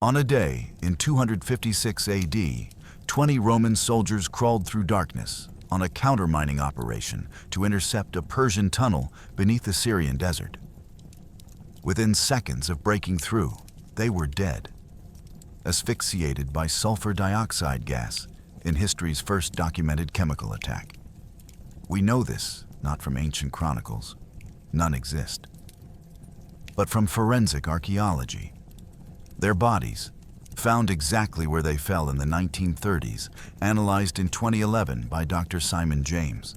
On a day in 256 AD, 20 Roman soldiers crawled through darkness on a countermining operation to intercept a Persian tunnel beneath the Syrian desert. Within seconds of breaking through, they were dead, asphyxiated by sulfur dioxide gas in history's first documented chemical attack. We know this not from ancient chronicles, none exist, but from forensic archaeology. Their bodies, found exactly where they fell in the 1930s, analyzed in 2011 by Dr. Simon James,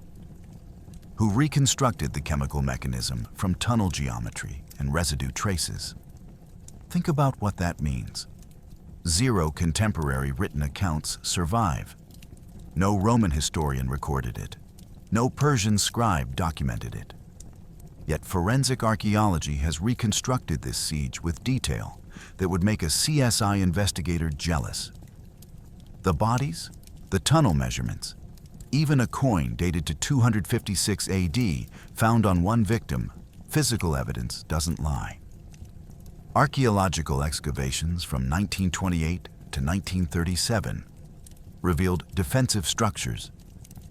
who reconstructed the chemical mechanism from tunnel geometry and residue traces. Think about what that means. 0 contemporary written accounts survive. No Roman historian recorded it. No Persian scribe documented it. Yet forensic archaeology has reconstructed this siege with detail that would make a CSI investigator jealous. The bodies, the tunnel measurements, even a coin dated to 256 AD found on one victim, physical evidence doesn't lie. Archaeological excavations from 1928 to 1937 revealed defensive structures,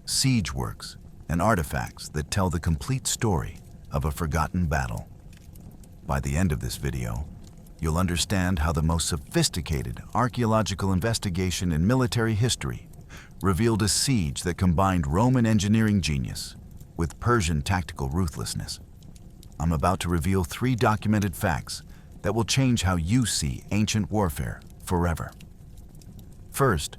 siege works, and artifacts that tell the complete story of a forgotten battle. By the end of this video, you'll understand how the most sophisticated archaeological investigation in military history revealed a siege that combined Roman engineering genius with Persian tactical ruthlessness. I'm about to reveal 3 documented facts that will change how you see ancient warfare forever. First,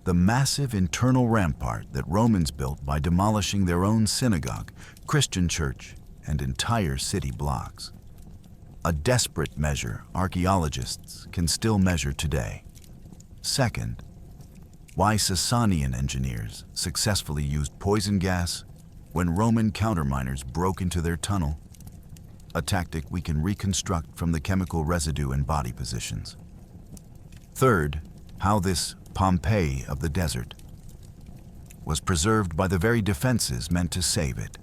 the massive internal rampart that Romans built by demolishing their own synagogue, Christian church, and entire city blocks. A desperate measure archaeologists can still measure today. Second, why Sassanian engineers successfully used poison gas when Roman counterminers broke into their tunnel, a tactic we can reconstruct from the chemical residue in body positions. Third, how this Pompeii of the desert was preserved by the very defenses meant to save it,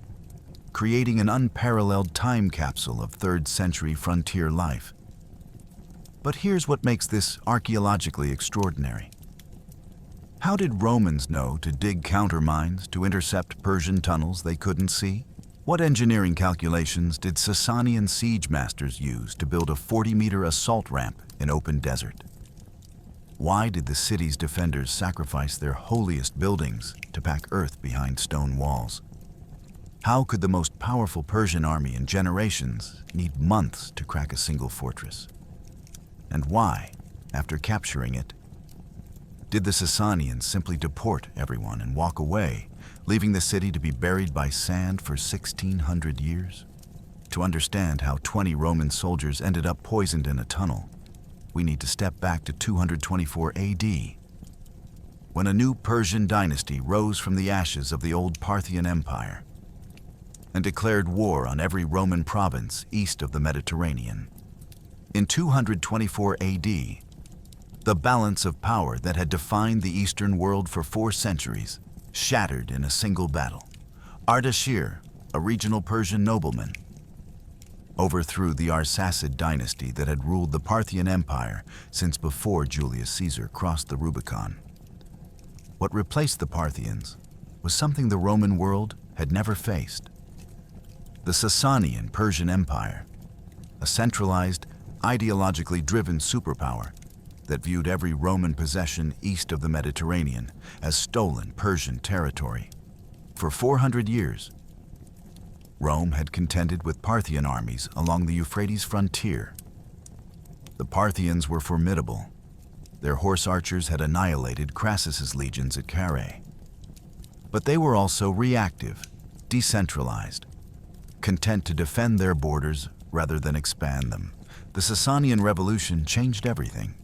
creating an unparalleled time capsule of 3rd century frontier life. But here's what makes this archaeologically extraordinary. How did Romans know to dig countermines to intercept Persian tunnels they couldn't see? What engineering calculations did Sassanian siege masters use to build a 40-meter assault ramp in open desert? Why did the city's defenders sacrifice their holiest buildings to pack earth behind stone walls? How could the most powerful Persian army in generations need months to crack a single fortress? And why, after capturing it, did the Sassanians simply deport everyone and walk away, leaving the city to be buried by sand for 1,600 years? To understand how 20 Roman soldiers ended up poisoned in a tunnel, we need to step back to 224 AD, when a new Persian dynasty rose from the ashes of the old Parthian Empire and declared war on every Roman province east of the Mediterranean. In 224 AD, the balance of power that had defined the Eastern world for 4 centuries shattered in a single battle. Ardashir, a regional Persian nobleman, overthrew the Arsacid dynasty that had ruled the Parthian Empire since before Julius Caesar crossed the Rubicon. What replaced the Parthians was something the Roman world had never faced: the Sassanian Persian Empire, a centralized, ideologically driven superpower that viewed every Roman possession east of the Mediterranean as stolen Persian territory. For 400 years, Rome had contended with Parthian armies along the Euphrates frontier. The Parthians were formidable. Their horse archers had annihilated Crassus's legions at Carrhae. But they were also reactive, decentralized, content to defend their borders rather than expand them. The Sassanian revolution changed everything.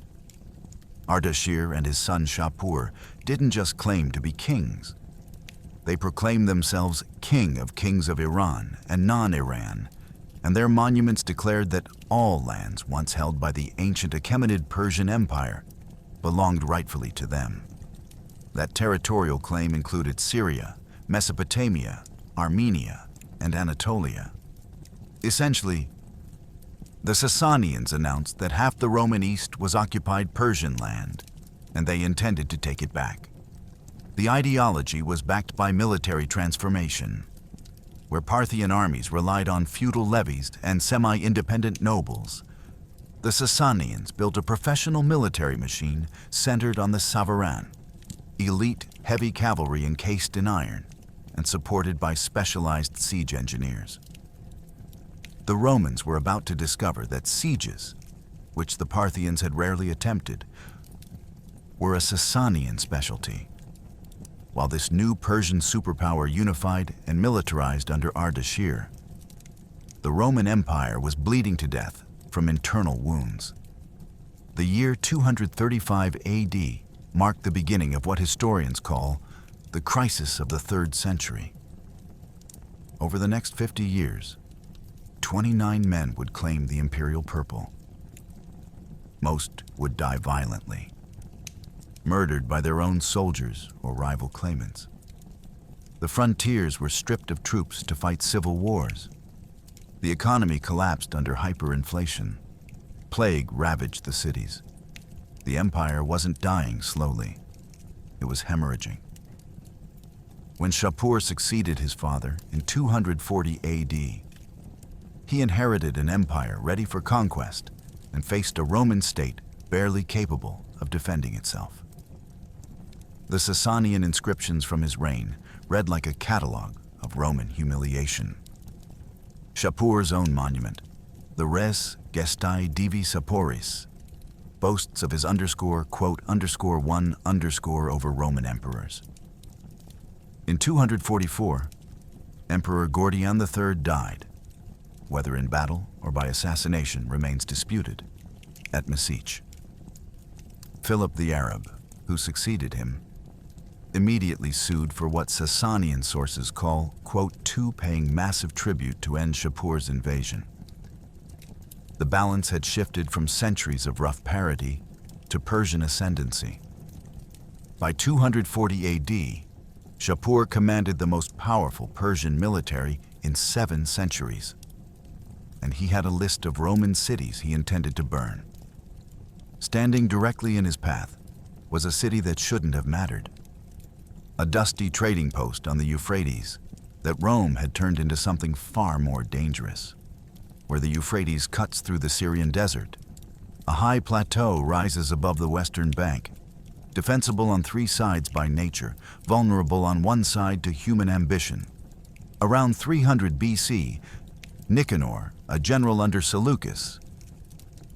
Ardashir and his son Shapur didn't just claim to be kings. They proclaimed themselves king of kings of Iran and non-Iran, and their monuments declared that all lands once held by the ancient Achaemenid Persian Empire belonged rightfully to them. That territorial claim included Syria, Mesopotamia, Armenia, and Anatolia. Essentially, The Sassanians announced that half the Roman East was occupied Persian land, and they intended to take it back. The ideology was backed by military transformation, where Parthian armies relied on feudal levies and semi-independent nobles. The Sassanians built a professional military machine centered on the sovereign, elite heavy cavalry encased in iron and supported by specialized siege engineers. The Romans were about to discover that sieges, which the Parthians had rarely attempted, were a Sassanian specialty. While this new Persian superpower unified and militarized under Ardashir, the Roman Empire was bleeding to death from internal wounds. The year 235 AD marked the beginning of what historians call the crisis of the 3rd century. Over the next 50 years, 29 men would claim the imperial purple. Most would die violently, murdered by their own soldiers or rival claimants. The frontiers were stripped of troops to fight civil wars. The economy collapsed under hyperinflation. Plague ravaged the cities. The empire wasn't dying slowly. It was hemorrhaging. When Shapur succeeded his father in 240 AD, he inherited an empire ready for conquest and faced a Roman state barely capable of defending itself. The Sassanian inscriptions from his reign read like a catalog of Roman humiliation. Shapur's own monument, the Res Gestae Divi Saporis, boasts of his _1_ over Roman emperors. In 244, Emperor Gordian III died. Whether in battle or by assassination remains disputed, at Mesich. Philip the Arab, who succeeded him, immediately sued for what Sassanian sources call, "two paying massive tribute to end Shapur's invasion." The balance had shifted from centuries of rough parity to Persian ascendancy. By 240 AD, Shapur commanded the most powerful Persian military in 7 centuries, and he had a list of Roman cities he intended to burn. Standing directly in his path was a city that shouldn't have mattered, a dusty trading post on the Euphrates that Rome had turned into something far more dangerous. Where the Euphrates cuts through the Syrian desert, a high plateau rises above the western bank, defensible on 3 sides by nature, vulnerable on one side to human ambition. Around 300 BC, Nicanor, a general under Seleucus,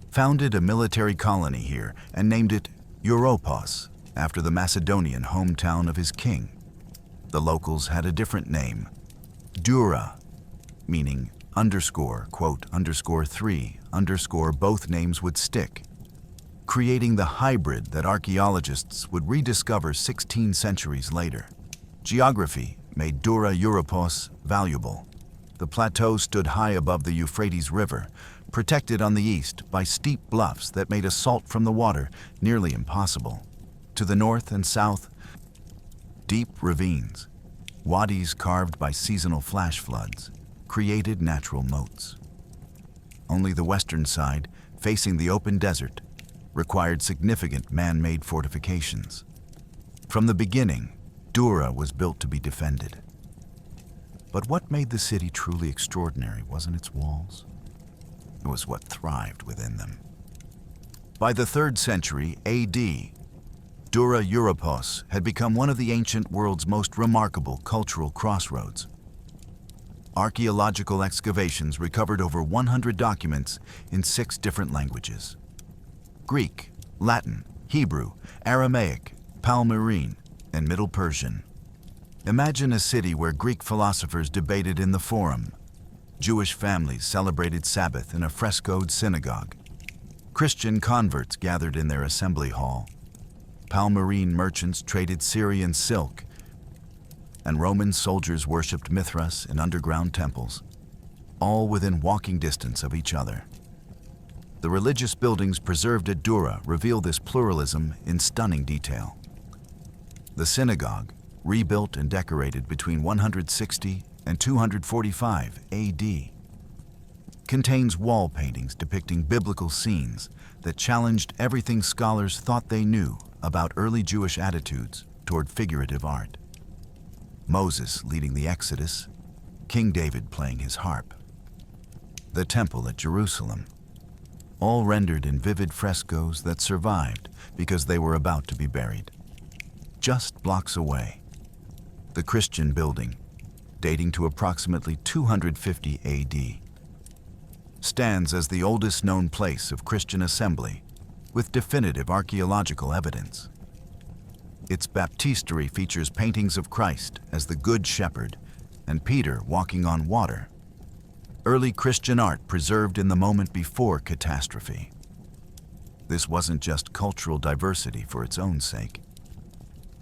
founded a military colony here and named it Europos, after the Macedonian hometown of his king. The locals had a different name, Dura, meaning _3_ both names would stick, creating the hybrid that archaeologists would rediscover 16 centuries later. Geography made DURA-EUROPOS valuable. The plateau stood high above the Euphrates River, protected on the east by steep bluffs that made assault from the water nearly impossible. To the north and south, deep ravines, wadis carved by seasonal flash floods, created natural moats. Only the western side, facing the open desert, required significant man-made fortifications. From the beginning, Dura was built to be defended. But what made the city truly extraordinary wasn't its walls. It was what thrived within them. By the 3rd century AD, DURA-EUROPOS had become one of the ancient world's most remarkable cultural crossroads. Archaeological excavations recovered over 100 documents in 6 different languages: Greek, Latin, Hebrew, Aramaic, Palmyrene, and Middle Persian. Imagine a city where Greek philosophers debated in the Forum, Jewish families celebrated Sabbath in a frescoed synagogue, Christian converts gathered in their assembly hall, Palmyrene merchants traded Syrian silk, and Roman soldiers worshipped Mithras in underground temples, all within walking distance of each other. The religious buildings preserved at Dura reveal this pluralism in stunning detail. The synagogue, rebuilt and decorated between 160 and 245 AD, contains wall paintings depicting biblical scenes that challenged everything scholars thought they knew about early Jewish attitudes toward figurative art. Moses leading the Exodus, King David playing his harp. The temple at Jerusalem, all rendered in vivid frescoes that survived because they were about to be buried. Just blocks away, the Christian building, dating to approximately 250 AD, stands as the oldest known place of Christian assembly with definitive archaeological evidence. Its baptistery features paintings of Christ as the Good Shepherd and Peter walking on water. Early Christian art preserved in the moment before catastrophe. This wasn't just cultural diversity for its own sake.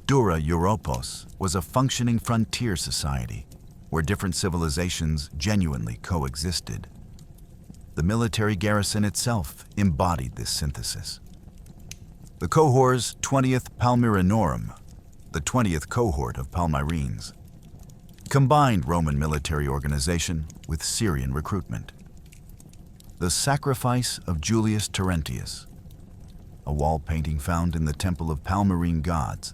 DURA-EUROPOS was a functioning frontier society where different civilizations genuinely coexisted. The military garrison itself embodied this synthesis. The cohors 20th Palmyrinorum, the 20th cohort of Palmyrines, combined Roman military organization with Syrian recruitment. The Sacrifice of Julius Terentius, a wall painting found in the Temple of Palmyrene Gods,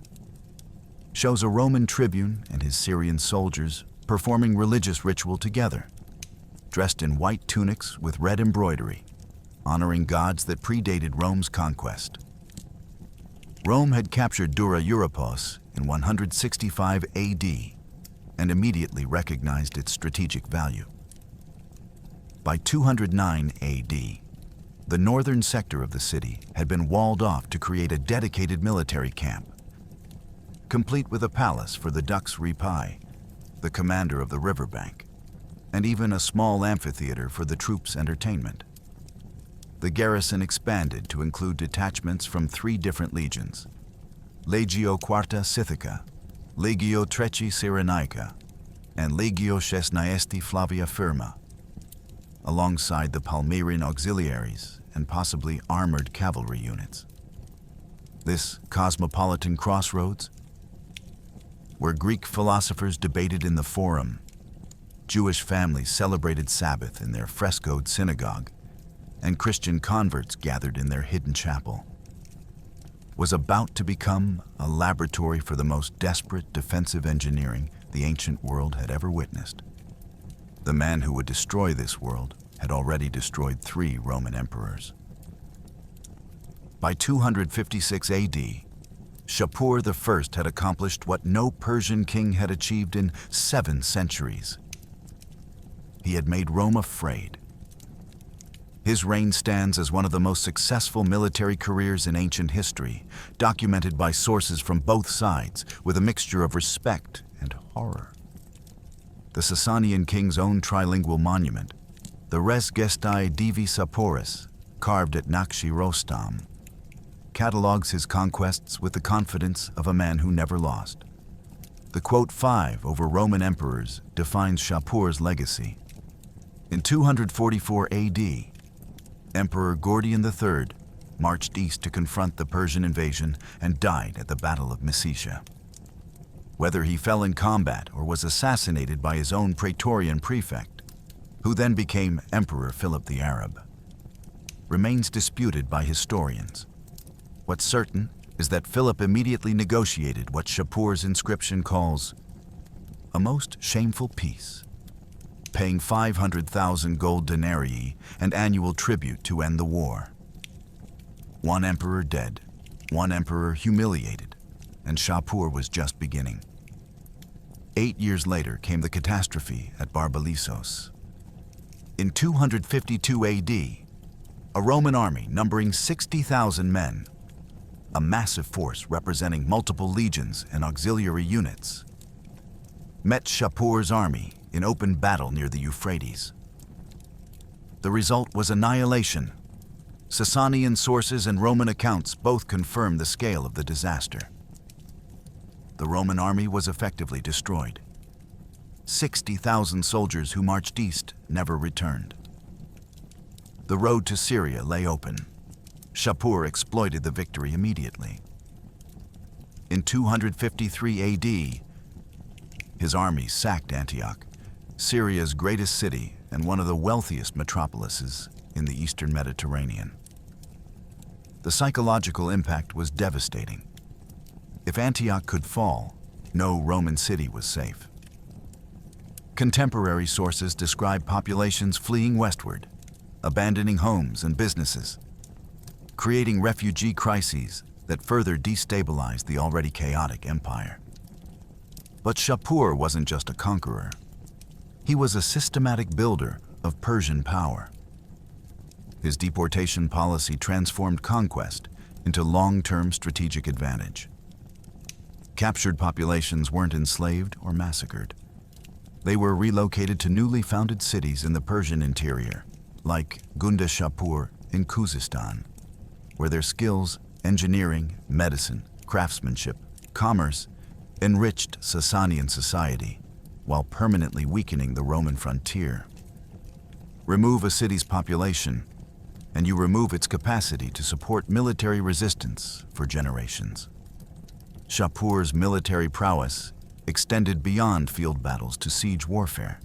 shows a Roman tribune and his Syrian soldiers performing religious ritual together, dressed in white tunics with red embroidery, honoring gods that predated Rome's conquest. Rome had captured DURA-EUROPOS in 165 AD and immediately recognized its strategic value. By 209 AD, the northern sector of the city had been walled off to create a dedicated military camp, complete with a palace for the Dux Repi, the commander of the riverbank, and even a small amphitheater for the troops' entertainment. The garrison expanded to include detachments from 3 different legions: Legio Quarta Scythica, Legio Treci Cyrenaica, and Legio Chesnaesti Flavia Firma, alongside the Palmyrene auxiliaries and possibly armored cavalry units. This cosmopolitan crossroads, where Greek philosophers debated in the Forum, Jewish families celebrated Sabbath in their frescoed synagogue, and Christian converts gathered in their hidden chapel, was about to become a laboratory for the most desperate defensive engineering the ancient world had ever witnessed. The man who would destroy this world had already destroyed 3 Roman emperors. By 256 AD, Shapur I had accomplished what no Persian king had achieved in 7 centuries. He had made Rome afraid. His reign stands as one of the most successful military careers in ancient history, documented by sources from both sides with a mixture of respect and horror. The Sassanian king's own trilingual monument, the Res Gestae Divi Saporis, carved at Nakshi Rostam, catalogs his conquests with the confidence of a man who never lost. The quote 5 over Roman emperors defines Shapur's legacy. In 244 AD, Emperor Gordian III marched east to confront the Persian invasion and died at the Battle of Mysitia. Whether he fell in combat or was assassinated by his own praetorian prefect, who then became Emperor Philip the Arab, remains disputed by historians. What's certain is that Philip immediately negotiated what Shapur's inscription calls a most shameful peace, paying 500,000 gold denarii and annual tribute to end the war. 1 emperor dead, 1 emperor humiliated, and Shapur was just beginning. 8 years later came the catastrophe at Barbalissos. In 252 AD, a Roman army numbering 60,000 men, a massive force representing multiple legions and auxiliary units, met Shapur's army in open battle near the Euphrates. The result was annihilation. Sassanian sources and Roman accounts both confirm the scale of the disaster. The Roman army was effectively destroyed. 60,000 soldiers who marched east never returned. The road to Syria lay open. Shapur exploited the victory immediately. In 253 AD, his army sacked Antioch, Syria's greatest city and one of the wealthiest metropolises in the eastern Mediterranean. The psychological impact was devastating. If Antioch could fall, no Roman city was safe. Contemporary sources describe populations fleeing westward, abandoning homes and businesses, creating refugee crises that further destabilized the already chaotic empire. But Shapur wasn't just a conqueror. He was a systematic builder of Persian power. His deportation policy transformed conquest into long-term strategic advantage. Captured populations weren't enslaved or massacred. They were relocated to newly founded cities in the Persian interior, like Gunda Shapur in Khuzestan, where their skills, engineering, medicine, craftsmanship, commerce, enriched Sassanian society while permanently weakening the Roman frontier. Remove a city's population, and you remove its capacity to support military resistance for generations. Shapur's military prowess extended beyond field battles to siege warfare,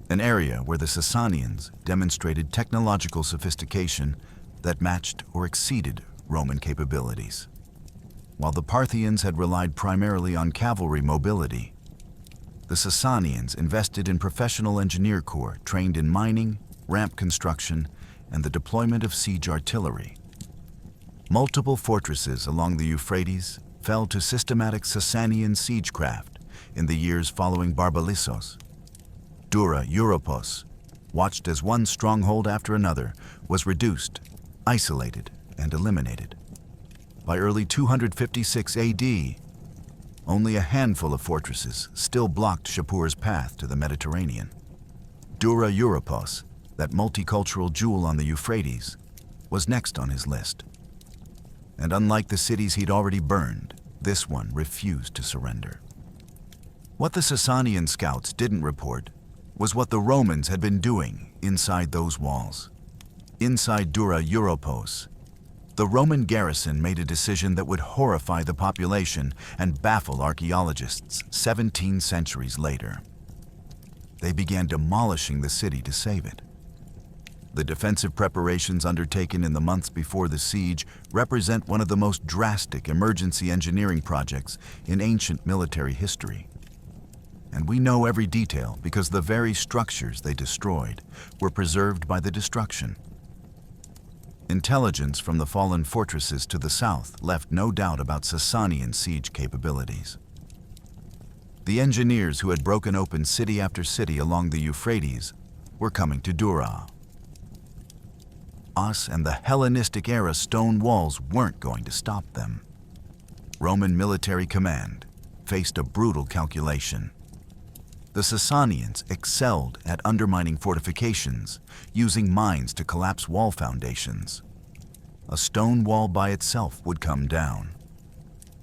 an area where the Sassanians demonstrated technological sophistication that matched or exceeded Roman capabilities. While the Parthians had relied primarily on cavalry mobility, the Sassanians invested in professional engineer corps trained in mining, ramp construction, and the deployment of siege artillery. Multiple fortresses along the Euphrates fell to systematic Sassanian siegecraft in the years following Barbalissos. DURA-EUROPOS, watched as one stronghold after another, was reduced, isolated, and eliminated. By early 256 AD, only a handful of fortresses still blocked Shapur's path to the Mediterranean. DURA-EUROPOS, that multicultural jewel on the Euphrates, was next on his list. And unlike the cities he'd already burned, this one refused to surrender. What the Sassanian scouts didn't report was what the Romans had been doing inside those walls. Inside DURA-EUROPOS, the Roman garrison made a decision that would horrify the population and baffle archaeologists 17 centuries later. They began demolishing the city to save it. The defensive preparations undertaken in the months before the siege represent one of the most drastic emergency engineering projects in ancient military history. And we know every detail because the very structures they destroyed were preserved by the destruction. Intelligence from the fallen fortresses to the south left no doubt about Sassanian siege capabilities. The engineers who had broken open city after city along the Euphrates were coming to Dura. And the Hellenistic-era stone walls weren't going to stop them. Roman military command faced a brutal calculation. The Sassanians excelled at undermining fortifications, using mines to collapse wall foundations. A stone wall by itself would come down.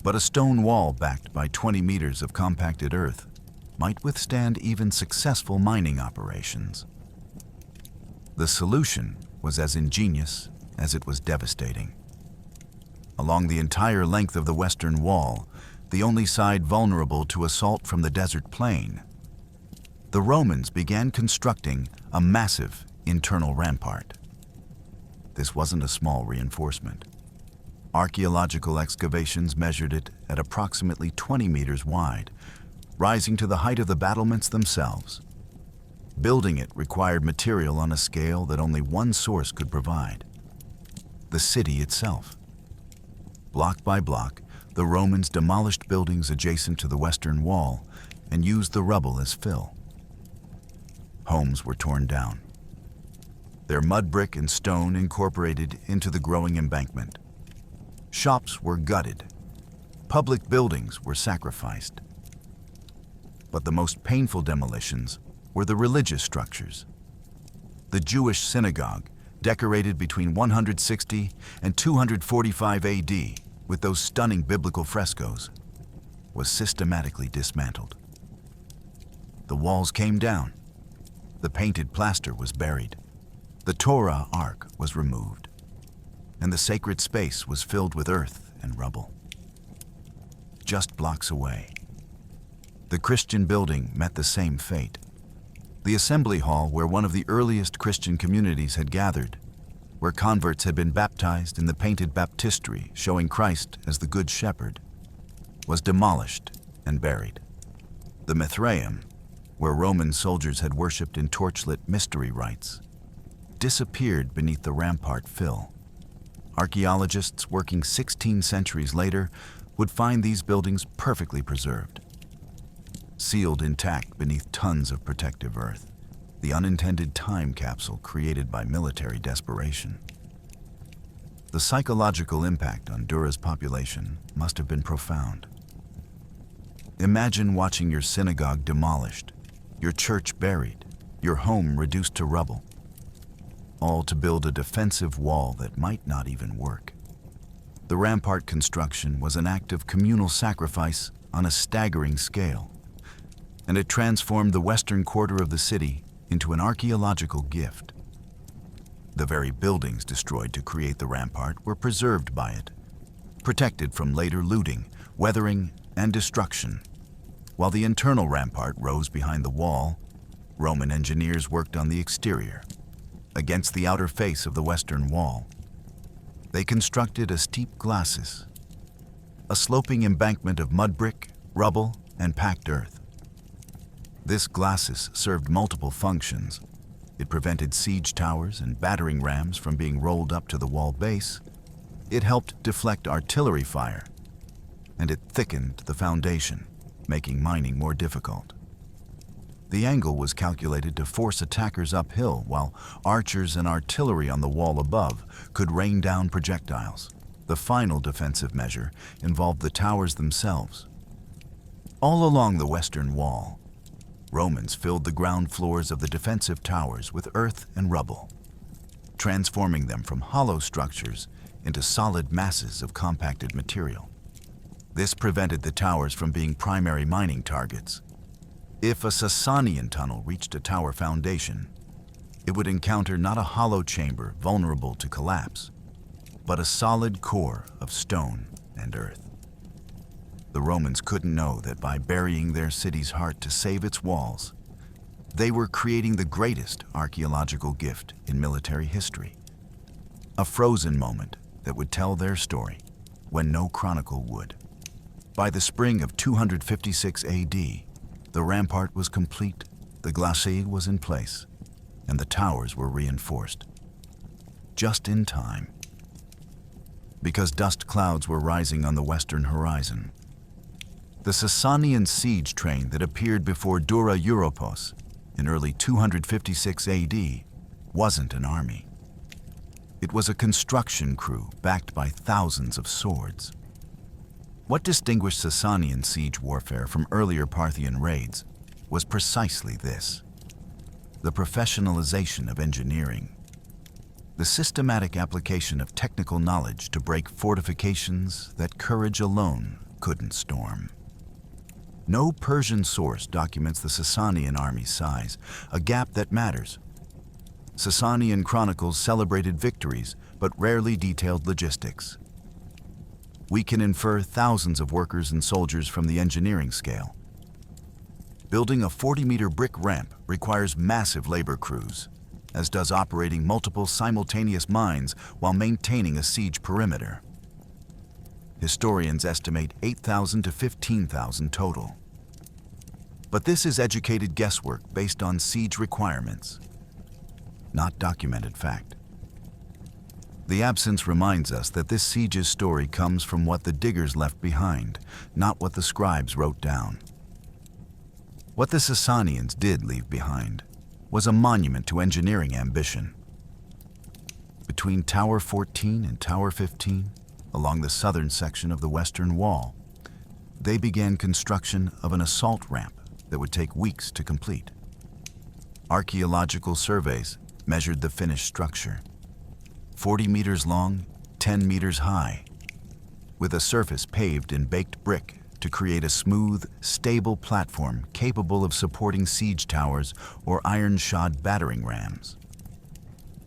But a stone wall backed by 20 meters of compacted earth might withstand even successful mining operations. The solution was as ingenious as it was devastating. Along the entire length of the western wall, the only side vulnerable to assault from the desert plain, the Romans began constructing a massive internal rampart. This wasn't a small reinforcement. Archaeological excavations measured it at approximately 20 meters wide, rising to the height of the battlements themselves. Building it required material on a scale that only one source could provide: the city itself. Block by block, the Romans demolished buildings adjacent to the western wall and used the rubble as fill. Homes were torn down, their mud brick and stone incorporated into the growing embankment. Shops were gutted. Public buildings were sacrificed. But the most painful demolitions were the religious structures. The Jewish synagogue, decorated between 160 and 245 AD with those stunning biblical frescoes, was systematically dismantled. The walls came down. The painted plaster was buried. The Torah ark was removed, and the sacred space was filled with earth and rubble. Just blocks away, the Christian building met the same fate. the assembly hall where one of the earliest Christian communities had gathered, where converts had been baptized in the painted baptistry showing Christ as the Good Shepherd, was demolished and buried. The Mithraeum, where Roman soldiers had worshipped in torchlit mystery rites, disappeared beneath the rampart fill. Archaeologists working 16 centuries later would find these buildings perfectly preserved, sealed intact beneath tons of protective earth, the unintended time capsule created by military desperation. The psychological impact on Dura's population must have been profound. Imagine watching your synagogue demolished, your church buried, your home reduced to rubble, all to build a defensive wall that might not even work. The rampart construction was an act of communal sacrifice on a staggering scale, and it transformed the western quarter of the city into an archaeological gift. The very buildings destroyed to create the rampart were preserved by it, protected from later looting, weathering, and destruction. While the internal rampart rose behind the wall, Roman engineers worked on the exterior, against the outer face of the western wall. They constructed a steep glacis, a sloping embankment of mud brick, rubble, and packed earth. This glacis served multiple functions. It prevented siege towers and battering rams from being rolled up to the wall base. It helped deflect artillery fire, and it thickened the foundation, making mining more difficult. The angle was calculated to force attackers uphill, while archers and artillery on the wall above could rain down projectiles. The final defensive measure involved the towers themselves. All along the western wall, Romans filled the ground floors of the defensive towers with earth and rubble, transforming them from hollow structures into solid masses of compacted material. This prevented the towers from being primary mining targets. If a Sassanian tunnel reached a tower foundation, it would encounter not a hollow chamber vulnerable to collapse, but a solid core of stone and earth. The Romans couldn't know that by burying their city's heart to save its walls, they were creating the greatest archaeological gift in military history. A frozen moment that would tell their story when no chronicle would. By the spring of 256 AD, the rampart was complete, the glacis was in place, and the towers were reinforced. Just in time. Because dust clouds were rising on the western horizon. The Sassanian siege train that appeared before DURA-EUROPOS in early 256 AD wasn't an army. It was a construction crew backed by thousands of swords. What distinguished Sassanian siege warfare from earlier Parthian raids was precisely this: the professionalization of engineering, the systematic application of technical knowledge to break fortifications that courage alone couldn't storm. No Persian source documents the Sassanian army's size, a gap that matters. Sassanian chronicles celebrated victories, but rarely detailed logistics. We can infer thousands of workers and soldiers from the engineering scale. Building a 40-meter brick ramp requires massive labor crews, as does operating multiple simultaneous mines while maintaining a siege perimeter. Historians estimate 8,000 to 15,000 total. But this is educated guesswork based on siege requirements, not documented fact. The absence reminds us that this siege's story comes from what the diggers left behind, not what the scribes wrote down. What the Sassanians did leave behind was a monument to engineering ambition. Between Tower 14 and Tower 15, along the southern section of the western wall, they began construction of an assault ramp that would take weeks to complete. Archaeological surveys measured the finished structure. 40 meters long, 10 meters high, with a surface paved in baked brick to create a smooth, stable platform capable of supporting siege towers or iron-shod battering rams.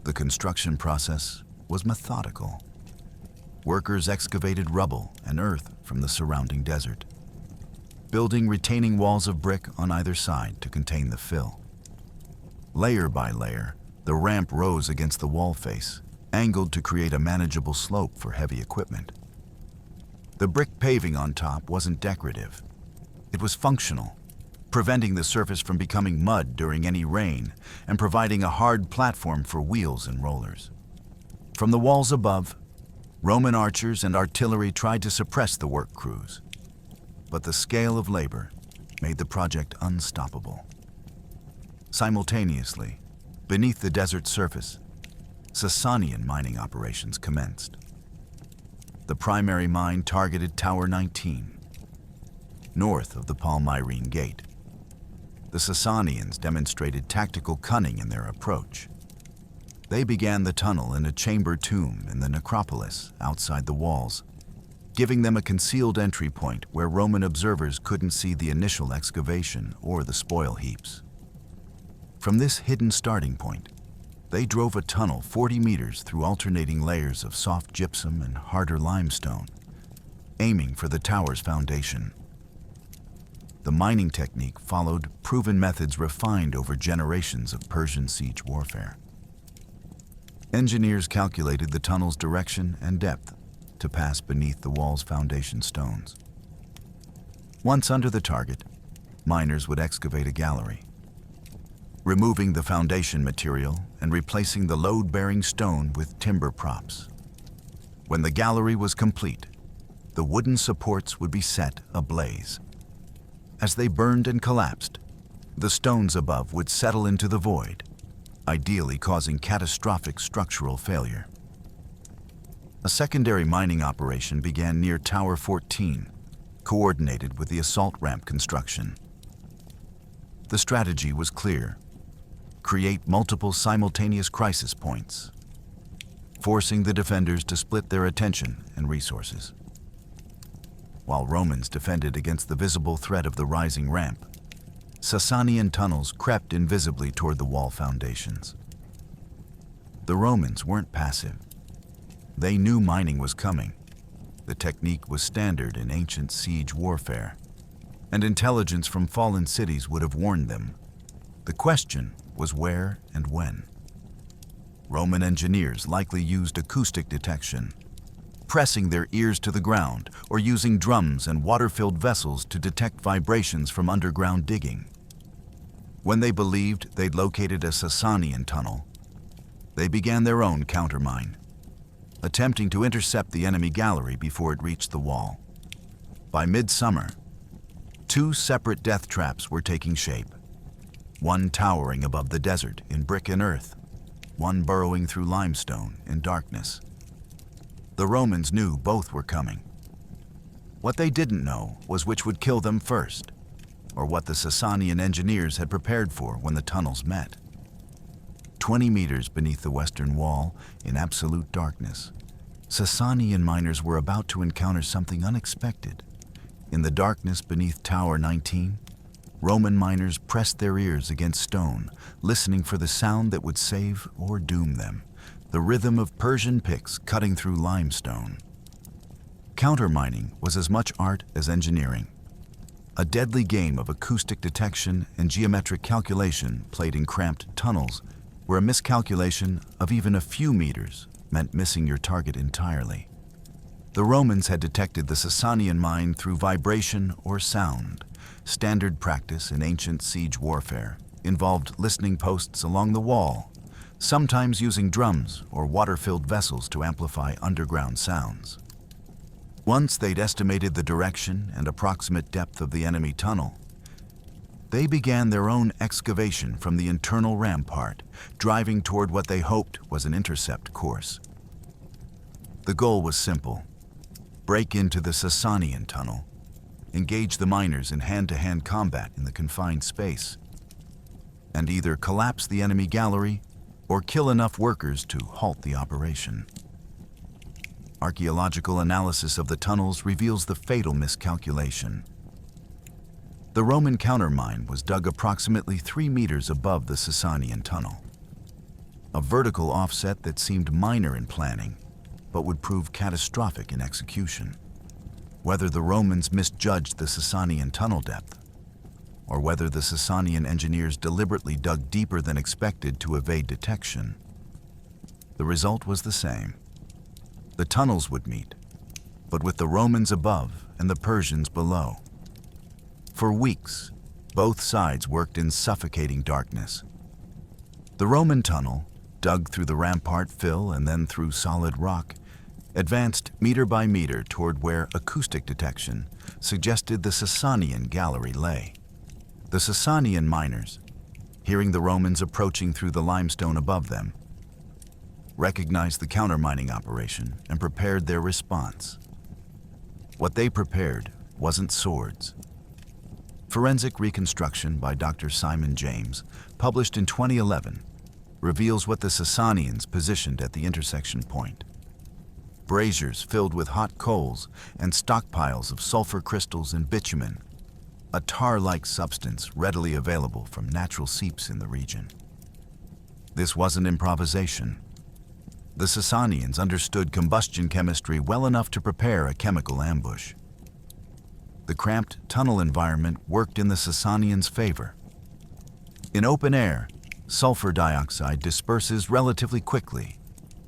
The construction process was methodical. Workers excavated rubble and earth from the surrounding desert, building retaining walls of brick on either side to contain the fill. Layer by layer, the ramp rose against the wall face, angled to create a manageable slope for heavy equipment. The brick paving on top wasn't decorative. It was functional, preventing the surface from becoming mud during any rain and providing a hard platform for wheels and rollers. From the walls above, Roman archers and artillery tried to suppress the work crews, but the scale of labor made the project unstoppable. Simultaneously, beneath the desert surface, Sassanian mining operations commenced. The primary mine targeted Tower 19, north of the Palmyrene Gate. The Sassanians demonstrated tactical cunning in their approach. They began the tunnel in a chamber tomb in the necropolis outside the walls, giving them a concealed entry point where Roman observers couldn't see the initial excavation or the spoil heaps. From this hidden starting point, they drove a tunnel 40 meters through alternating layers of soft gypsum and harder limestone, aiming for the tower's foundation. The mining technique followed proven methods refined over generations of Persian siege warfare. Engineers calculated the tunnel's direction and depth to pass beneath the wall's foundation stones. Once under the target, miners would excavate a gallery, removing the foundation material and replacing the load-bearing stone with timber props. When the gallery was complete, the wooden supports would be set ablaze. As they burned and collapsed, the stones above would settle into the void, ideally causing catastrophic structural failure. A secondary mining operation began near Tower 14, coordinated with the assault ramp construction. The strategy was clear: create multiple simultaneous crisis points, forcing the defenders to split their attention and resources. While Romans defended against the visible threat of the rising ramp, Sassanian tunnels crept invisibly toward the wall foundations. The Romans weren't passive. They knew mining was coming. The technique was standard in ancient siege warfare, and intelligence from fallen cities would have warned them. The question was where and when. Roman engineers likely used acoustic detection, pressing their ears to the ground or using drums and water-filled vessels to detect vibrations from underground digging. When they believed they'd located a Sassanian tunnel, they began their own countermine, attempting to intercept the enemy gallery before it reached the wall. By midsummer, 2 separate death traps were taking shape, one towering above the desert in brick and earth, one burrowing through limestone in darkness. The Romans knew both were coming. What they didn't know was which would kill them first, or what the Sassanian engineers had prepared for when the tunnels met. 20 meters beneath the western wall, in absolute darkness, Sassanian miners were about to encounter something unexpected. In the darkness beneath Tower 19, Roman miners pressed their ears against stone, listening for the sound that would save or doom them, the rhythm of Persian picks cutting through limestone. Countermining was as much art as engineering, a deadly game of acoustic detection and geometric calculation played in cramped tunnels where a miscalculation of even a few meters meant missing your target entirely. The Romans had detected the Sassanian mine through vibration or sound. Standard practice in ancient siege warfare involved listening posts along the wall, sometimes using drums or water-filled vessels to amplify underground sounds. Once they'd estimated the direction and approximate depth of the enemy tunnel, they began their own excavation from the internal rampart, driving toward what they hoped was an intercept course. The goal was simple: break into the Sassanian tunnel, engage the miners in hand-to-hand combat in the confined space, and either collapse the enemy gallery or kill enough workers to halt the operation. Archaeological analysis of the tunnels reveals the fatal miscalculation. The Roman countermine was dug approximately 3 meters above the Sassanian tunnel, a vertical offset that seemed minor in planning, but would prove catastrophic in execution. Whether the Romans misjudged the Sassanian tunnel depth, or whether the Sassanian engineers deliberately dug deeper than expected to evade detection. The result was the same. The tunnels would meet, but with the Romans above and the Persians below. For weeks, both sides worked in suffocating darkness. The Roman tunnel, dug through the rampart fill and then through solid rock, advanced meter by meter toward where acoustic detection suggested the Sassanian gallery lay. The Sassanian miners, hearing the Romans approaching through the limestone above them, recognized the countermining operation and prepared their response. What they prepared wasn't swords. Forensic Reconstruction by Dr. Simon James, published in 2011, reveals what the Sassanians positioned at the intersection point. Braziers filled with hot coals and stockpiles of sulfur crystals and bitumen, a tar-like substance readily available from natural seeps in the region. This wasn't improvisation. The Sassanians understood combustion chemistry well enough to prepare a chemical ambush. The cramped tunnel environment worked in the Sassanians' favor. In open air, sulfur dioxide disperses relatively quickly,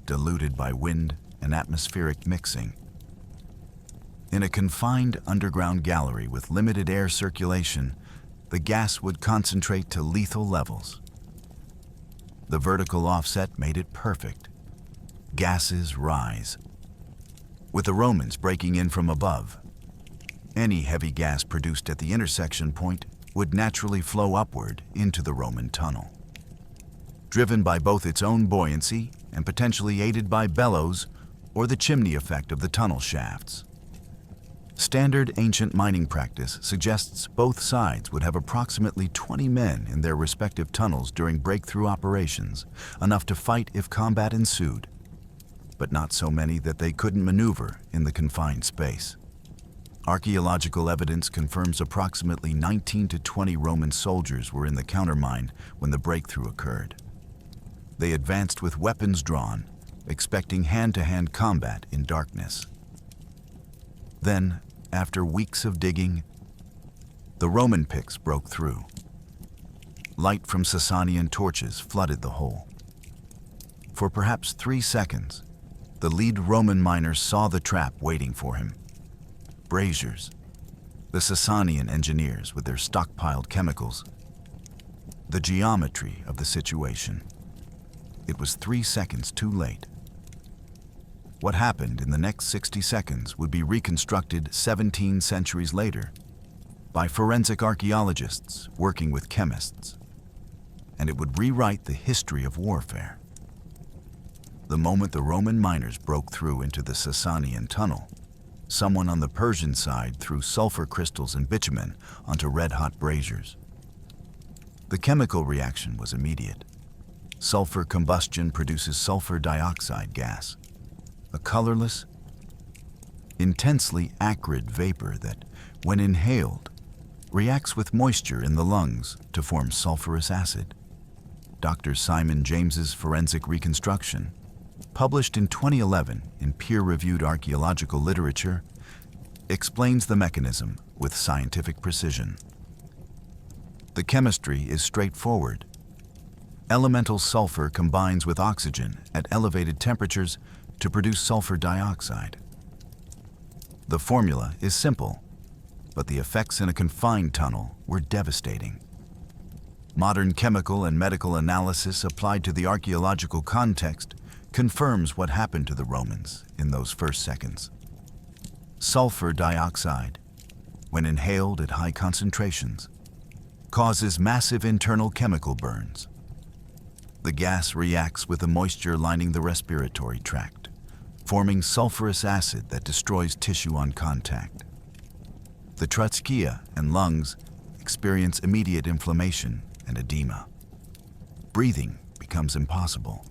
diluted by wind and atmospheric mixing. In a confined underground gallery with limited air circulation, the gas would concentrate to lethal levels. The vertical offset made it perfect. Gases rise. With the Romans breaking in from above, any heavy gas produced at the intersection point would naturally flow upward into the Roman tunnel. Driven by both its own buoyancy and potentially aided by bellows or the chimney effect of the tunnel shafts. Standard ancient mining practice suggests both sides would have approximately 20 men in their respective tunnels during breakthrough operations, enough to fight if combat ensued, but not so many that they couldn't maneuver in the confined space. Archaeological evidence confirms approximately 19 to 20 Roman soldiers were in the countermine when the breakthrough occurred. They advanced with weapons drawn, expecting hand-to-hand combat in darkness. Then, after weeks of digging, the Roman picks broke through. Light from Sassanian torches flooded the hole. For perhaps 3 seconds, the lead Roman miner saw the trap waiting for him. Braziers, the Sassanian engineers with their stockpiled chemicals, the geometry of the situation. It was 3 seconds too late. What happened in the next 60 seconds would be reconstructed 17 centuries later by forensic archaeologists working with chemists, and it would rewrite the history of warfare. The moment the Roman miners broke through into the Sassanian tunnel, someone on the Persian side threw sulfur crystals and bitumen onto red-hot braziers. The chemical reaction was immediate. Sulfur combustion produces sulfur dioxide gas, a colorless, intensely acrid vapor that, when inhaled, reacts with moisture in the lungs to form sulfurous acid. Dr. Simon James's Forensic Reconstruction, published in 2011 in peer-reviewed archaeological literature, explains the mechanism with scientific precision. The chemistry is straightforward. Elemental sulfur combines with oxygen at elevated temperatures to produce sulfur dioxide. The formula is simple, but the effects in a confined tunnel were devastating. Modern chemical and medical analysis applied to the archaeological context confirms what happened to the Romans in those first seconds. Sulfur dioxide, when inhaled at high concentrations, causes massive internal chemical burns. The gas reacts with the moisture lining the respiratory tract, forming sulfurous acid that destroys tissue on contact. The trachea and lungs experience immediate inflammation and edema. Breathing becomes impossible.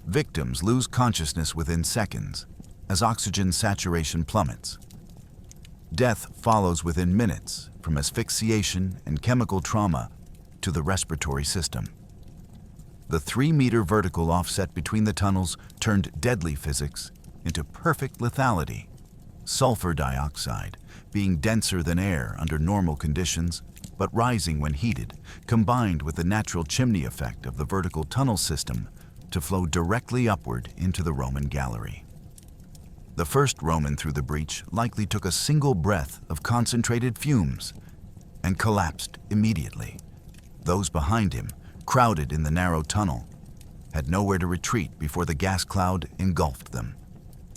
Victims lose consciousness within seconds as oxygen saturation plummets. Death follows within minutes from asphyxiation and chemical trauma to the respiratory system. The 3-meter vertical offset between the tunnels turned deadly physics into perfect lethality. Sulfur dioxide, being denser than air under normal conditions, but rising when heated, combined with the natural chimney effect of the vertical tunnel system to flow directly upward into the Roman gallery. The first Roman through the breach likely took a single breath of concentrated fumes and collapsed immediately. Those behind him, crowded in the narrow tunnel, had nowhere to retreat before the gas cloud engulfed them.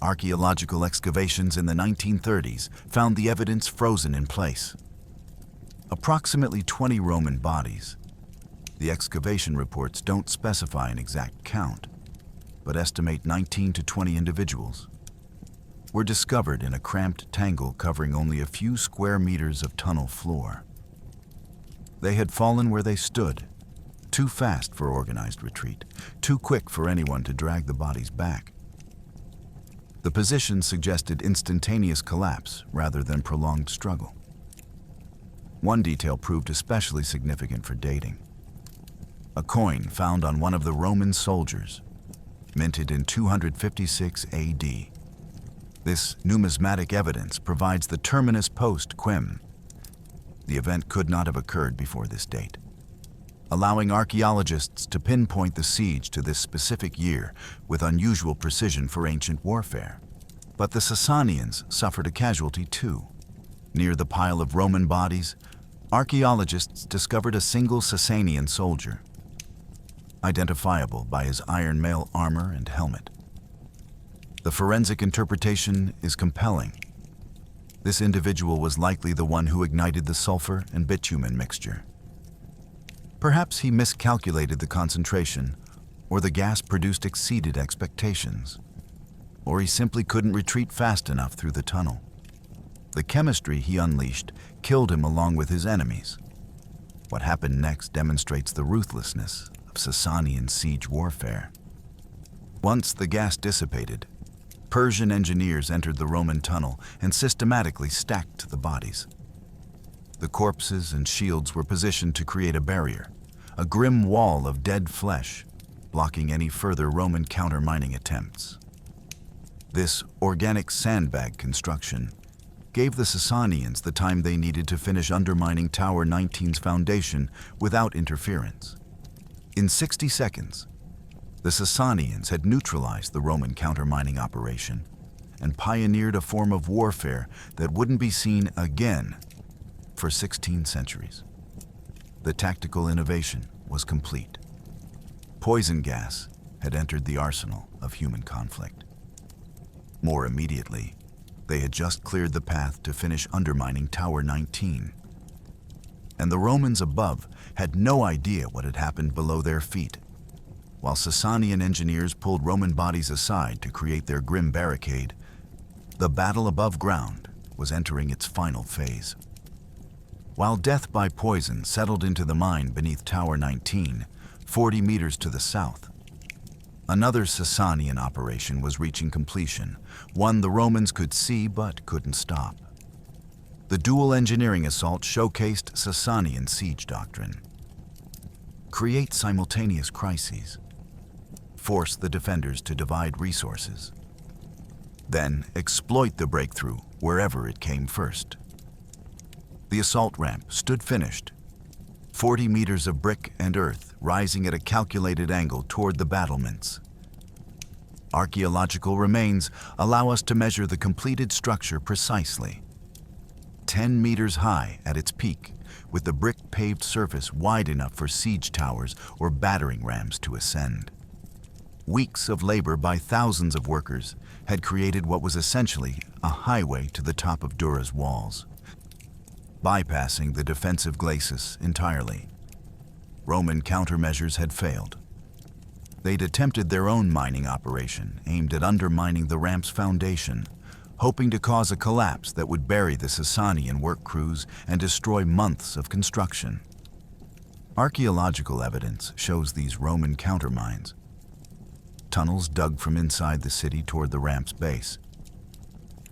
Archaeological excavations in the 1930s found the evidence frozen in place. Approximately 20 Roman bodies. The excavation reports don't specify an exact count, but estimate 19 to 20 individuals were discovered in a cramped tangle covering only a few square meters of tunnel floor. They had fallen where they stood, too fast for organized retreat, too quick for anyone to drag the bodies back. The position suggested instantaneous collapse rather than prolonged struggle. One detail proved especially significant for dating. A coin found on one of the Roman soldiers, minted in 256 AD. This numismatic evidence provides the terminus post quem. The event could not have occurred before this date, allowing archaeologists to pinpoint the siege to this specific year with unusual precision for ancient warfare. But the Sassanians suffered a casualty too. Near the pile of Roman bodies, archaeologists discovered a single Sassanian soldier, identifiable by his iron mail armor and helmet. The forensic interpretation is compelling. This individual was likely the one who ignited the sulfur and bitumen mixture. Perhaps he miscalculated the concentration, or the gas produced exceeded expectations, or he simply couldn't retreat fast enough through the tunnel. The chemistry he unleashed killed him along with his enemies. What happened next demonstrates the ruthlessness of Sassanian siege warfare. Once the gas dissipated, Persian engineers entered the Roman tunnel and systematically stacked the bodies. The corpses and shields were positioned to create a barrier, a grim wall of dead flesh, blocking any further Roman counter-mining attempts. This organic sandbag construction gave the Sassanians the time they needed to finish undermining Tower 19's foundation without interference. In 60 seconds, the Sassanians had neutralized the Roman counter-mining operation and pioneered a form of warfare that wouldn't be seen again for 16 centuries. The tactical innovation was complete. Poison gas had entered the arsenal of human conflict. More immediately, they had just cleared the path to finish undermining Tower 19. And the Romans above had no idea what had happened below their feet. While Sassanian engineers pulled Roman bodies aside to create their grim barricade, the battle above ground was entering its final phase. While death by poison settled into the mine beneath Tower 19, 40 meters to the south, another Sassanian operation was reaching completion, one the Romans could see but couldn't stop. The dual engineering assault showcased Sassanian siege doctrine. Create simultaneous crises. Force the defenders to divide resources. Then exploit the breakthrough wherever it came first. The assault ramp stood finished, 40 meters of brick and earth rising at a calculated angle toward the battlements. Archaeological remains allow us to measure the completed structure precisely. 10 meters high at its peak, with the brick-paved surface wide enough for siege towers or battering rams to ascend. Weeks of labor by thousands of workers had created what was essentially a highway to the top of Dura's walls, bypassing the defensive glacis entirely. Roman countermeasures had failed. They'd attempted their own mining operation aimed at undermining the ramp's foundation, hoping to cause a collapse that would bury the Sassanian work crews and destroy months of construction. Archaeological evidence shows these Roman countermines. Tunnels dug from inside the city toward the ramp's base.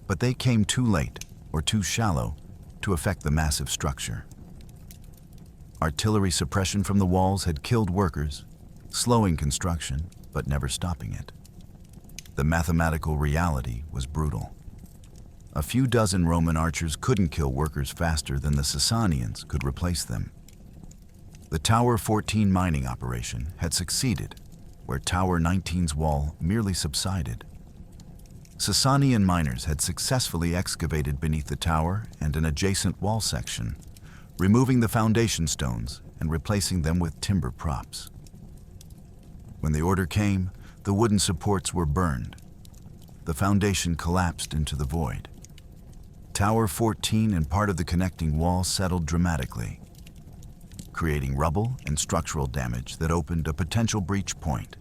But they came too late or too shallow to affect the massive structure. Artillery suppression from the walls had killed workers, slowing construction but never stopping it. The mathematical reality was brutal. A few dozen Roman archers couldn't kill workers faster than the Sassanians could replace them. The Tower 14 mining operation had succeeded, where Tower 19's wall merely subsided. Sassanian miners had successfully excavated beneath the tower and an adjacent wall section, removing the foundation stones and replacing them with timber props. When the order came, the wooden supports were burned. The foundation collapsed into the void. Tower 14 and part of the connecting wall settled dramatically, creating rubble and structural damage that opened a potential breach point.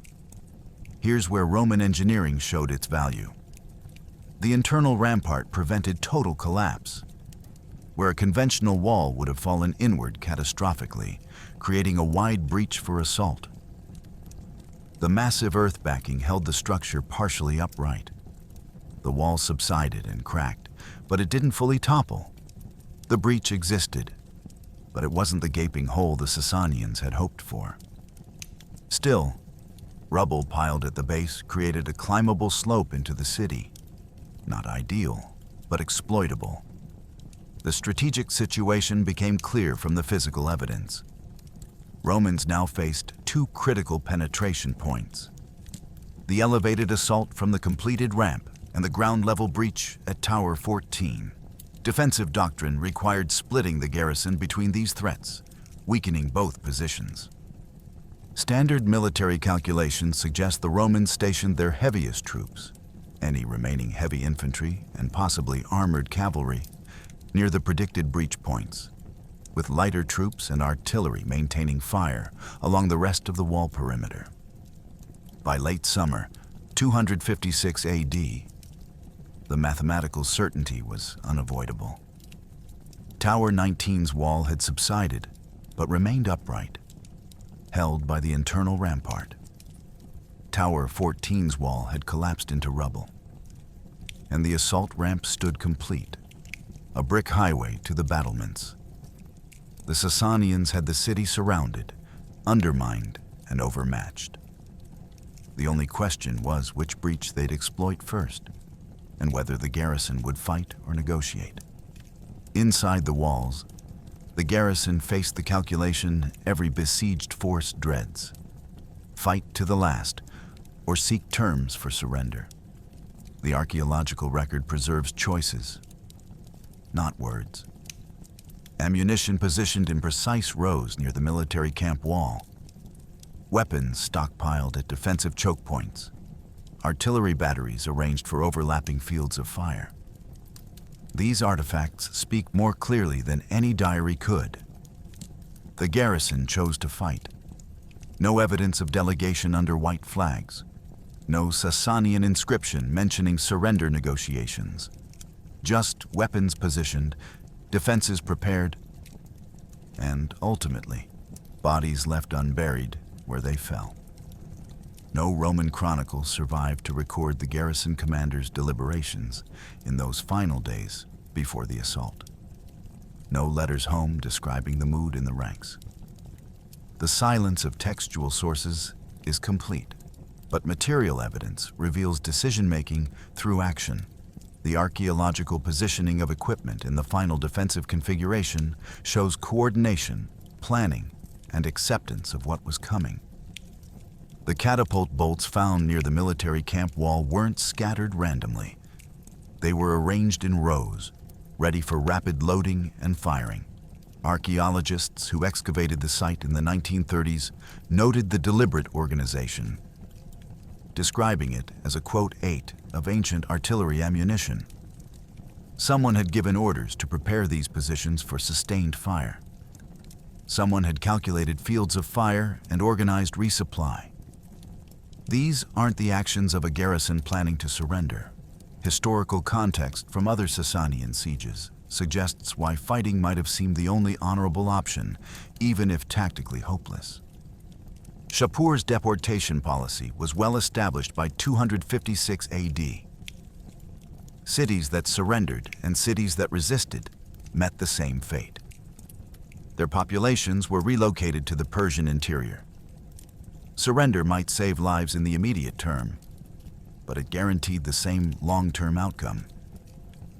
Here's where Roman engineering showed its value. The internal rampart prevented total collapse, where a conventional wall would have fallen inward catastrophically, creating a wide breach for assault. The massive earth backing held the structure partially upright. The wall subsided and cracked, but it didn't fully topple. The breach existed, but it wasn't the gaping hole the Sassanians had hoped for. Still, rubble piled at the base created a climbable slope into the city. Not ideal, but exploitable. The strategic situation became clear from the physical evidence. Romans now faced two critical penetration points: the elevated assault from the completed ramp and the ground-level breach at Tower 14. Defensive doctrine required splitting the garrison between these threats, weakening both positions. Standard military calculations suggest the Romans stationed their heaviest troops, any remaining heavy infantry and possibly armored cavalry, near the predicted breach points, with lighter troops and artillery maintaining fire along the rest of the wall perimeter. By late summer, 256 AD, the mathematical certainty was unavoidable. Tower 19's wall had subsided, but remained upright, held by the internal rampart. Tower 14's wall had collapsed into rubble, and the assault ramp stood complete, a brick highway to the battlements. The Sassanians had the city surrounded, undermined, and overmatched. The only question was which breach they'd exploit first, and whether the garrison would fight or negotiate. Inside the walls, the garrison faced the calculation every besieged force dreads: fight to the last, or seek terms for surrender. The archaeological record preserves choices, not words. Ammunition positioned in precise rows near the military camp wall. Weapons stockpiled at defensive choke points. Artillery batteries arranged for overlapping fields of fire. These artifacts speak more clearly than any diary could. The garrison chose to fight. No evidence of delegation under white flags. No Sassanian inscription mentioning surrender negotiations. Just weapons positioned, defenses prepared, and ultimately, bodies left unburied where they fell. No Roman chronicles survived to record the garrison commander's deliberations in those final days before the assault. No letters home describing the mood in the ranks. The silence of textual sources is complete, but material evidence reveals decision-making through action. The archaeological positioning of equipment in the final defensive configuration shows coordination, planning, and acceptance of what was coming. The catapult bolts found near the military camp wall weren't scattered randomly. They were arranged in rows, ready for rapid loading and firing. Archaeologists who excavated the site in the 1930s noted the deliberate organization, describing it as a quote 8 of ancient artillery ammunition. Someone had given orders to prepare these positions for sustained fire. Someone had calculated fields of fire and organized resupply. These aren't the actions of a garrison planning to surrender. Historical context from other Sassanian sieges suggests why fighting might have seemed the only honorable option, even if tactically hopeless. Shapur's deportation policy was well established by 256 AD. Cities that surrendered and cities that resisted met the same fate. Their populations were relocated to the Persian interior. Surrender might save lives in the immediate term, but it guaranteed the same long-term outcome: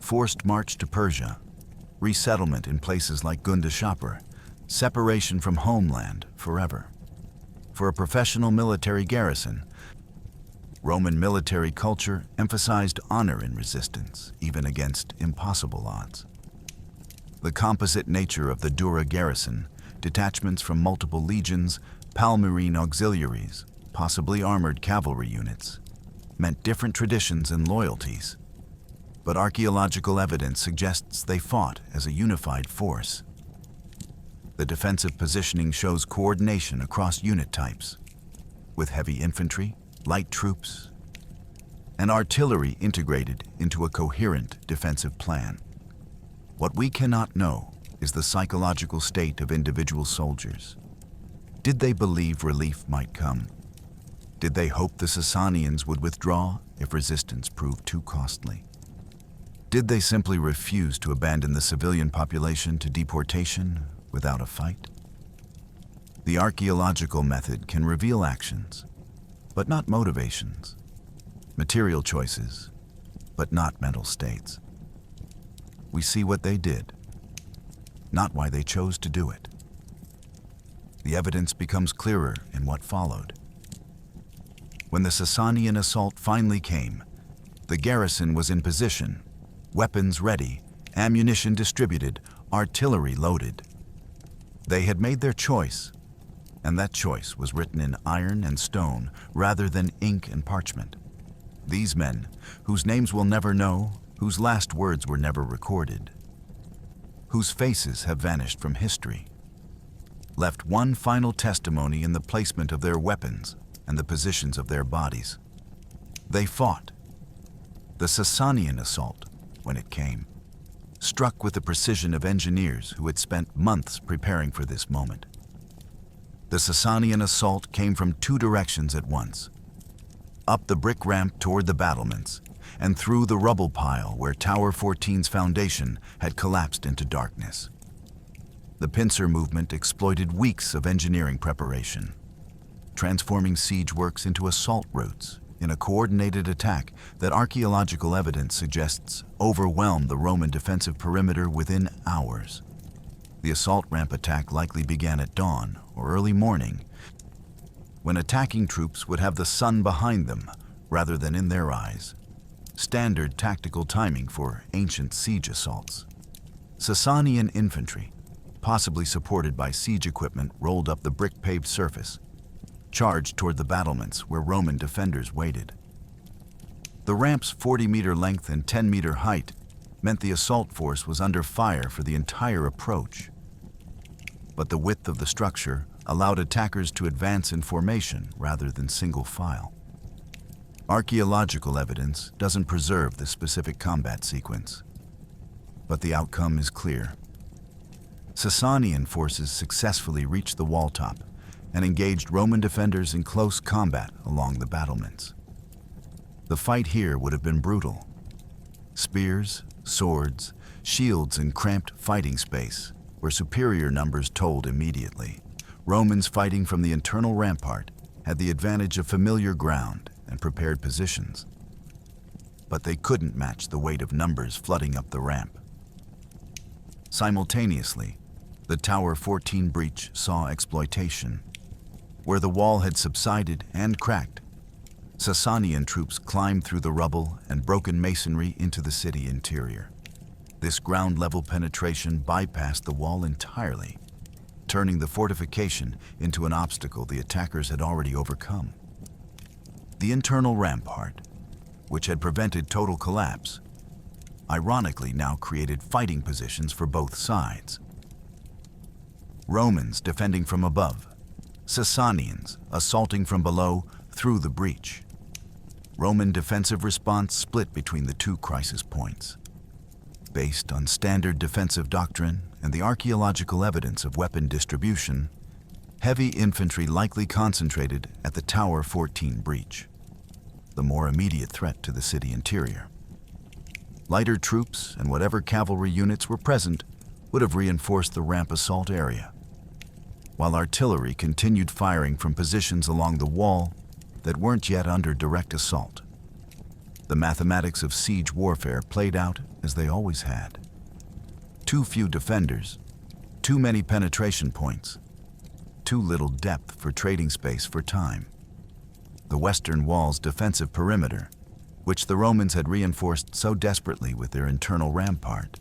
forced march to Persia, resettlement in places like Shapur, separation from homeland forever. For a professional military garrison, Roman military culture emphasized honor in resistance, even against impossible odds. The composite nature of the DURA garrison, detachments from multiple legions, palmyrene auxiliaries, possibly armored cavalry units, meant different traditions and loyalties. But archaeological evidence suggests they fought as a unified force. The defensive positioning shows coordination across unit types, with heavy infantry, light troops, and artillery integrated into a coherent defensive plan. What we cannot know is the psychological state of individual soldiers. Did they believe relief might come? Did they hope the Sassanians would withdraw if resistance proved too costly? Did they simply refuse to abandon the civilian population to deportation without a fight? The archaeological method can reveal actions, but not motivations, material choices, but not mental states. We see what they did, not why they chose to do it. The evidence becomes clearer in what followed. When the Sassanian assault finally came, the garrison was in position, weapons ready, ammunition distributed, artillery loaded. They had made their choice, and that choice was written in iron and stone rather than ink and parchment. These men, whose names we'll never know, whose last words were never recorded, whose faces have vanished from history, left one final testimony in the placement of their weapons and the positions of their bodies. They fought. The Sassanian assault, when it came, struck with the precision of engineers who had spent months preparing for this moment. The Sassanian assault came from two directions at once: up the brick ramp toward the battlements, and through the rubble pile where Tower 14's foundation had collapsed into darkness. The pincer movement exploited weeks of engineering preparation, transforming siege works into assault routes in a coordinated attack that archaeological evidence suggests overwhelmed the Roman defensive perimeter within hours. The assault ramp attack likely began at dawn or early morning, when attacking troops would have the sun behind them rather than in their eyes. Standard tactical timing for ancient siege assaults. Sassanian infantry, possibly supported by siege equipment, rolled up the brick-paved surface, charged toward the battlements where Roman defenders waited. The ramp's 40-meter length and 10-meter height meant the assault force was under fire for the entire approach. But the width of the structure allowed attackers to advance in formation rather than single file. Archaeological evidence doesn't preserve the specific combat sequence, but the outcome is clear. Sassanian forces successfully reached the wall top and engaged Roman defenders in close combat along the battlements. The fight here would have been brutal. Spears, swords, shields in cramped fighting space, where superior numbers told immediately. Romans fighting from the internal rampart had the advantage of familiar ground and prepared positions, but they couldn't match the weight of numbers flooding up the ramp. Simultaneously, the Tower 14 breach saw exploitation. Where the wall had subsided and cracked, Sassanian troops climbed through the rubble and broken masonry into the city interior. This ground-level penetration bypassed the wall entirely, turning the fortification into an obstacle the attackers had already overcome. The internal rampart, which had prevented total collapse, ironically now created fighting positions for both sides. Romans defending from above, Sassanians assaulting from below through the breach. Roman defensive response split between the two crisis points. Based on standard defensive doctrine and the archaeological evidence of weapon distribution, heavy infantry likely concentrated at the Tower 14 breach, the more immediate threat to the city interior. Lighter troops and whatever cavalry units were present would have reinforced the ramp assault area, while artillery continued firing from positions along the wall that weren't yet under direct assault. The mathematics of siege warfare played out as they always had. Too few defenders, too many penetration points, too little depth for trading space for time. The Western Wall's defensive perimeter, which the Romans had reinforced so desperately with their internal rampart,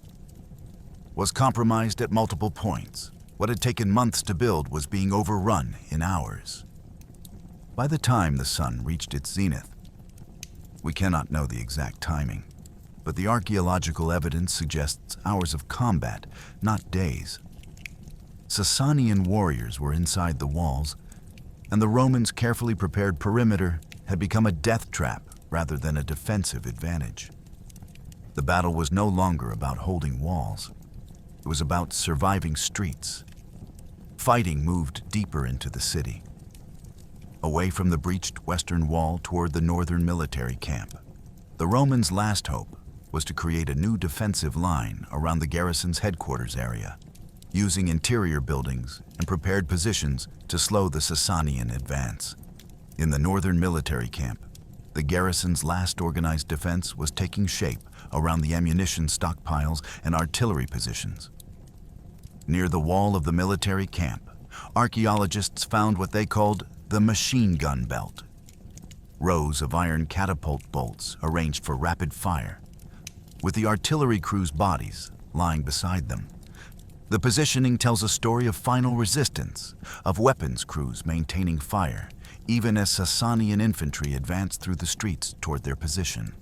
was compromised at multiple points. What had taken months to build was being overrun in hours. By the time the sun reached its zenith, we cannot know the exact timing, but the archaeological evidence suggests hours of combat, not days. Sassanian warriors were inside the walls, and the Romans' carefully prepared perimeter had become a death trap rather than a defensive advantage. The battle was no longer about holding walls. It was about surviving streets. Fighting moved deeper into the city, away from the breached western wall toward the northern military camp. The Romans' last hope was to create a new defensive line around the garrison's headquarters area, using interior buildings and prepared positions to slow the Sassanian advance. In the northern military camp, the garrison's last organized defense was taking shape around the ammunition stockpiles and artillery positions. Near the wall of the military camp, archaeologists found what they called the machine gun belt. Rows of iron catapult bolts arranged for rapid fire, with the artillery crew's bodies lying beside them. The positioning tells a story of final resistance, of weapons crews maintaining fire, even as Sassanian infantry advanced through the streets toward their position.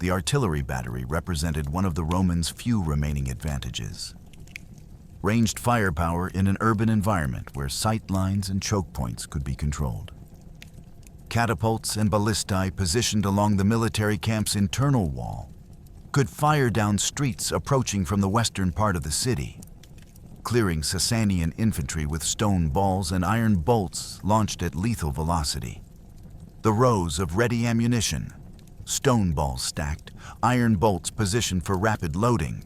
The artillery battery represented one of the Romans' few remaining advantages. Ranged firepower in an urban environment where sight lines and choke points could be controlled. Catapults and ballistae positioned along the military camp's internal wall could fire down streets approaching from the western part of the city, clearing Sassanian infantry with stone balls and iron bolts launched at lethal velocity. The rows of ready ammunition, stone balls stacked, iron bolts positioned for rapid loading,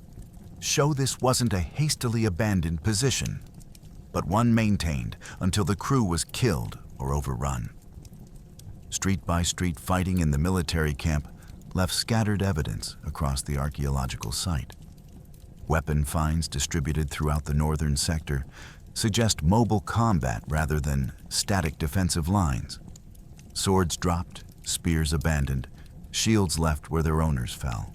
show this wasn't a hastily abandoned position, but one maintained until the crew was killed or overrun. Street-by-street fighting in the military camp left scattered evidence across the archaeological site. Weapon finds distributed throughout the northern sector suggest mobile combat rather than static defensive lines. Swords dropped, spears abandoned, shields left where their owners fell.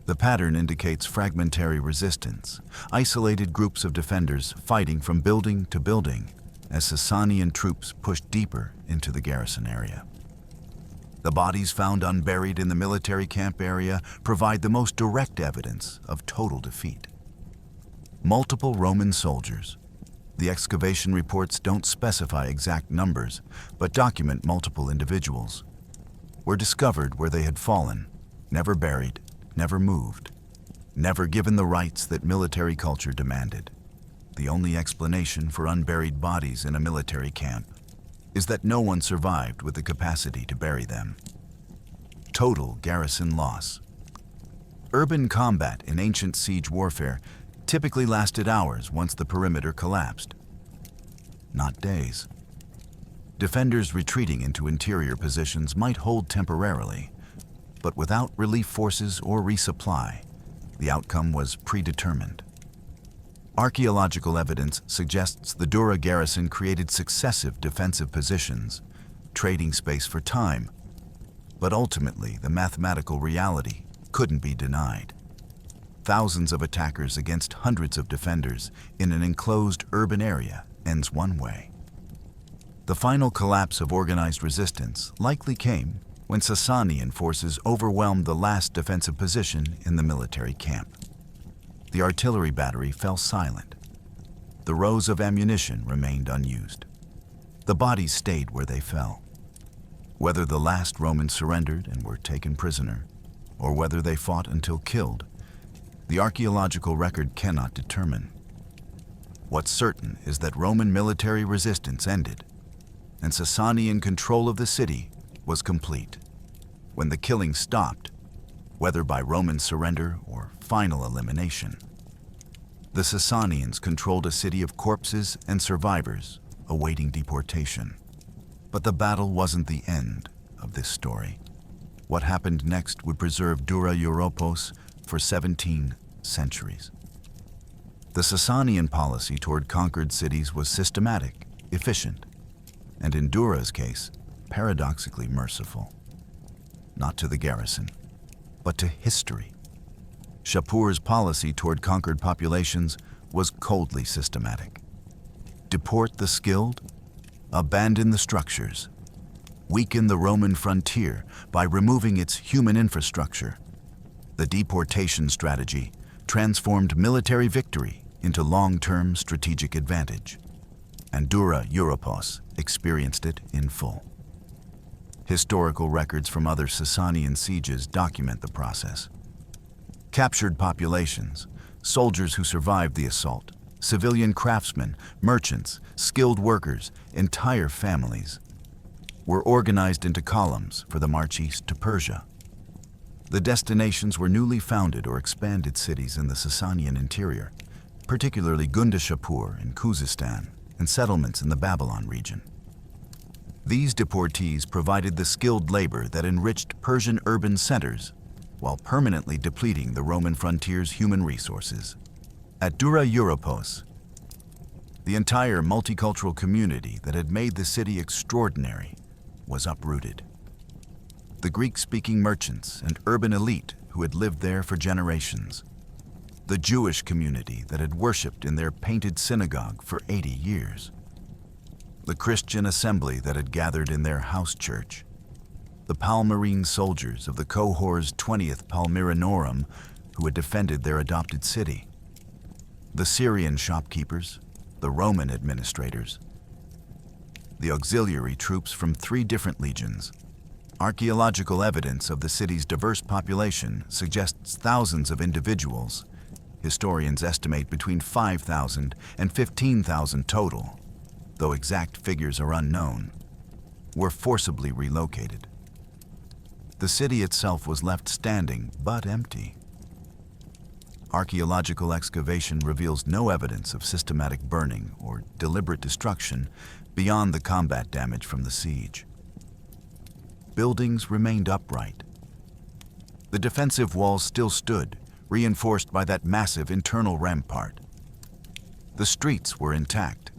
The pattern indicates fragmentary resistance, isolated groups of defenders fighting from building to building as Sassanian troops pushed deeper into the garrison area. The bodies found unburied in the military camp area provide the most direct evidence of total defeat. Multiple Roman soldiers. The excavation reports don't specify exact numbers, but document multiple individuals, were discovered where they had fallen, never buried, never moved, never given the rights that military culture demanded. The only explanation for unburied bodies in a military camp is that no one survived with the capacity to bury them. Total garrison loss. Urban combat in ancient siege warfare typically lasted hours once the perimeter collapsed, not days. Defenders retreating into interior positions might hold temporarily, but without relief forces or resupply, the outcome was predetermined. Archaeological evidence suggests the Dura garrison created successive defensive positions, trading space for time, but ultimately the mathematical reality couldn't be denied. Thousands of attackers against hundreds of defenders in an enclosed urban area ends one way. The final collapse of organized resistance likely came when Sassanian forces overwhelmed the last defensive position in the military camp. The artillery battery fell silent. The rows of ammunition remained unused. The bodies stayed where they fell. Whether the last Romans surrendered and were taken prisoner, or whether they fought until killed, the archaeological record cannot determine. What's certain is that Roman military resistance ended, and Sassanian control of the city was complete. When the killing stopped, whether by Roman surrender or final elimination, the Sassanians controlled a city of corpses and survivors awaiting deportation. But the battle wasn't the end of this story. What happened next would preserve DURA-EUROPOS for 17 centuries. The Sassanian policy toward conquered cities was systematic, efficient, and in Dura's case, paradoxically merciful. Not to the garrison, but to history. Shapur's policy toward conquered populations was coldly systematic. Deport the skilled, abandon the structures, weaken the Roman frontier by removing its human infrastructure. The deportation strategy transformed military victory into long-term strategic advantage, and DURA-EUROPOS experienced it in full. Historical records from other Sassanian sieges document the process. Captured populations, soldiers who survived the assault, civilian craftsmen, merchants, skilled workers, entire families were organized into columns for the march east to Persia. The destinations were newly founded or expanded cities in the Sassanian interior, particularly Shapur in Khuzestan, and settlements in the Babylon region. These deportees provided the skilled labor that enriched Persian urban centers while permanently depleting the Roman frontier's human resources. At DURA-EUROPOS, the entire multicultural community that had made the city extraordinary was uprooted. The Greek-speaking merchants and urban elite who had lived there for generations, the Jewish community that had worshipped in their painted synagogue for 80 years, the Christian assembly that had gathered in their house church, the Palmyrene soldiers of the cohor's 20th Palmyrenorum who had defended their adopted city, the Syrian shopkeepers, the Roman administrators, the auxiliary troops from 3 different legions. Archaeological evidence of the city's diverse population suggests thousands of individuals, historians estimate between 5,000 and 15,000 total, though exact figures are unknown, were forcibly relocated. The city itself was left standing but empty. Archaeological excavation reveals no evidence of systematic burning or deliberate destruction beyond the combat damage from the siege. Buildings remained upright. The defensive walls still stood, reinforced by that massive internal rampart. The streets were intact,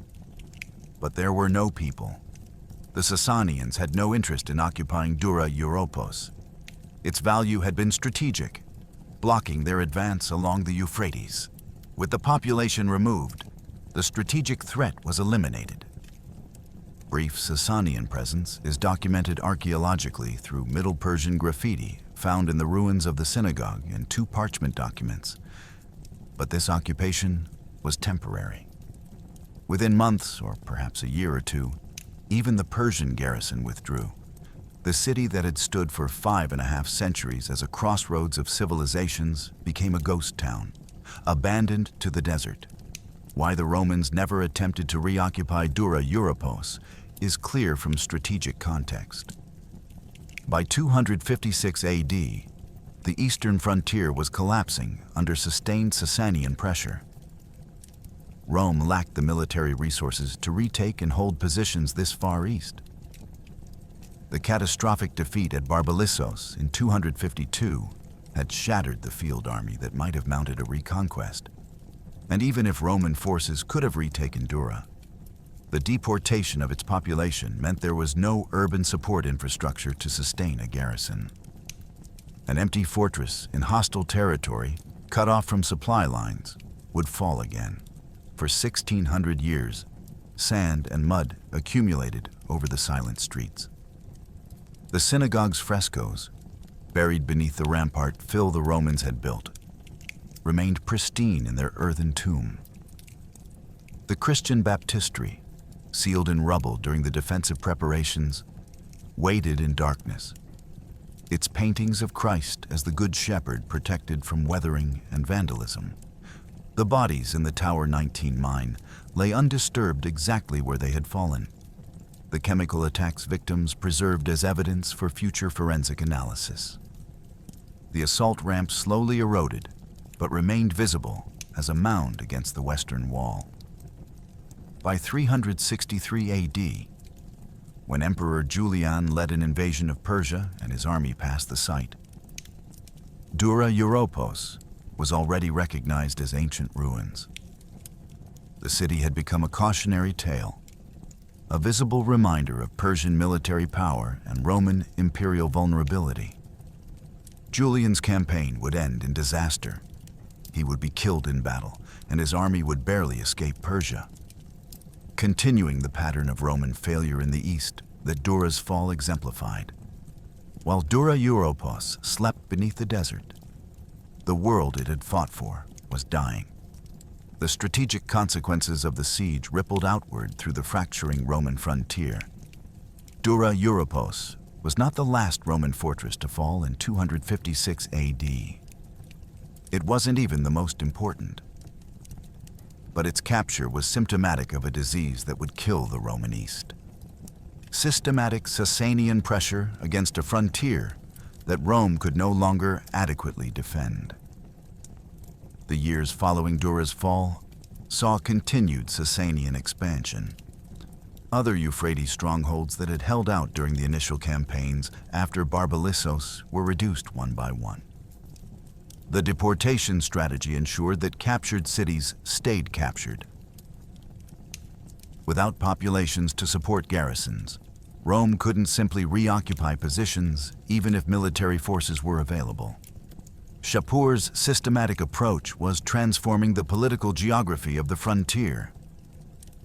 but there were no people. The Sassanians had no interest in occupying DURA-EUROPOS. Its value had been strategic, blocking their advance along the Euphrates. With the population removed, the strategic threat was eliminated. Brief Sassanian presence is documented archaeologically through Middle Persian graffiti found in the ruins of the synagogue and 2 parchment documents. But this occupation was temporary. Within months, or perhaps a year or 2, even the Persian garrison withdrew. The city that had stood for 5.5 centuries as a crossroads of civilizations became a ghost town, abandoned to the desert. Why the Romans never attempted to reoccupy DURA-EUROPOS is clear from strategic context. By 256 AD, the eastern frontier was collapsing under sustained Sassanian pressure. Rome lacked the military resources to retake and hold positions this far east. The catastrophic defeat at Barbalissos in 252 had shattered the field army that might have mounted a reconquest. And even if Roman forces could have retaken Dura, the deportation of its population meant there was no urban support infrastructure to sustain a garrison. An empty fortress in hostile territory, cut off from supply lines, would fall again. For 1,600 years, sand and mud accumulated over the silent streets. The synagogue's frescoes, buried beneath the rampart Phil the Romans had built, remained pristine in their earthen tomb. The Christian baptistry, sealed in rubble during the defensive preparations, waited in darkness, its paintings of Christ as the Good Shepherd protected from weathering and vandalism. The bodies in the Tower 19 mine lay undisturbed exactly where they had fallen, the chemical attack's victims preserved as evidence for future forensic analysis. The assault ramp slowly eroded, but remained visible as a mound against the western wall. By 363 AD, when Emperor Julian led an invasion of Persia and his army passed the site. DURA-EUROPOS was already recognized as ancient ruins. The city had become a cautionary tale, a visible reminder of Persian military power and Roman imperial vulnerability. Julian's campaign would end in disaster. He would be killed in battle, and his army would barely escape Persia, continuing the pattern of Roman failure in the east that Dura's fall exemplified. While DURA-EUROPOS slept beneath the desert, the world it had fought for was dying. The strategic consequences of the siege rippled outward through the fracturing Roman frontier. DURA-EUROPOS was not the last Roman fortress to fall in 256 AD. It wasn't even the most important. But its capture was symptomatic of a disease that would kill the Roman East. Systematic Sassanian pressure against a frontier that Rome could no longer adequately defend. The years following Dura's fall saw continued Sassanian expansion. Other Euphrates strongholds that had held out during the initial campaigns after Barbalissos were reduced one by one. The deportation strategy ensured that captured cities stayed captured. Without populations to support garrisons, Rome couldn't simply reoccupy positions even if military forces were available. Shapur's systematic approach was transforming the political geography of the frontier,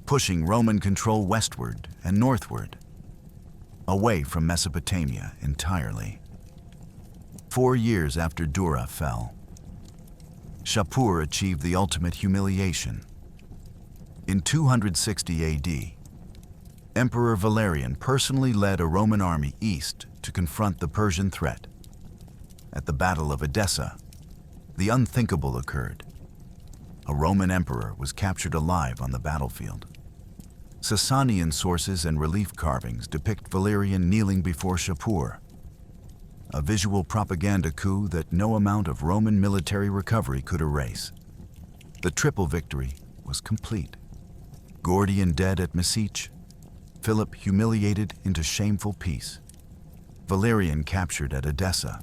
pushing Roman control westward and northward, away from Mesopotamia entirely. 4 years after Dura fell, Shapur achieved the ultimate humiliation. In 260 AD, Emperor Valerian personally led a Roman army east to confront the Persian threat. At the Battle of Edessa, the unthinkable occurred. A Roman emperor was captured alive on the battlefield. Sassanian sources and relief carvings depict Valerian kneeling before Shapur, a visual propaganda coup that no amount of Roman military recovery could erase. The triple victory was complete. Gordian dead at Mesech, Philip humiliated into shameful peace, Valerian captured at Edessa.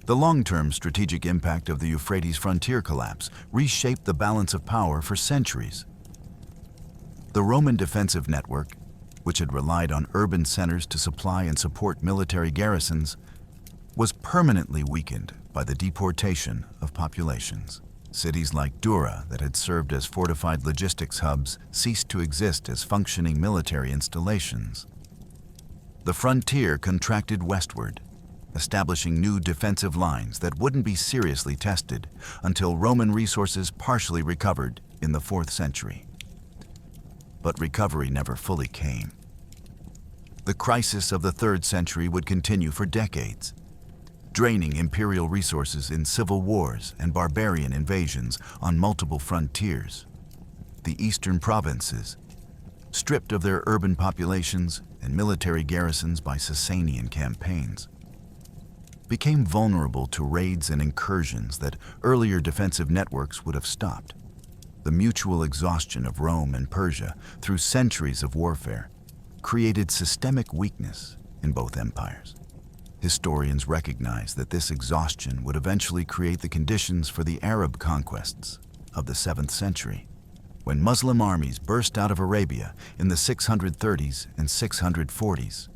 The long-term strategic impact of the Euphrates frontier collapse reshaped the balance of power for centuries. The Roman defensive network, which had relied on urban centers to supply and support military garrisons, was permanently weakened by the deportation of populations. Cities like Dura, that had served as fortified logistics hubs, ceased to exist as functioning military installations. The frontier contracted westward, establishing new defensive lines that wouldn't be seriously tested until Roman resources partially recovered in the 4th century. But recovery never fully came. The crisis of the 3rd century would continue for decades, draining imperial resources in civil wars and barbarian invasions on multiple frontiers. The eastern provinces, stripped of their urban populations and military garrisons by Sassanian campaigns, became vulnerable to raids and incursions that earlier defensive networks would have stopped. The mutual exhaustion of Rome and Persia through centuries of warfare created systemic weakness in both empires. Historians recognize that this exhaustion would eventually create the conditions for the Arab conquests of the 7th century, when Muslim armies burst out of Arabia in the 630s and 640s.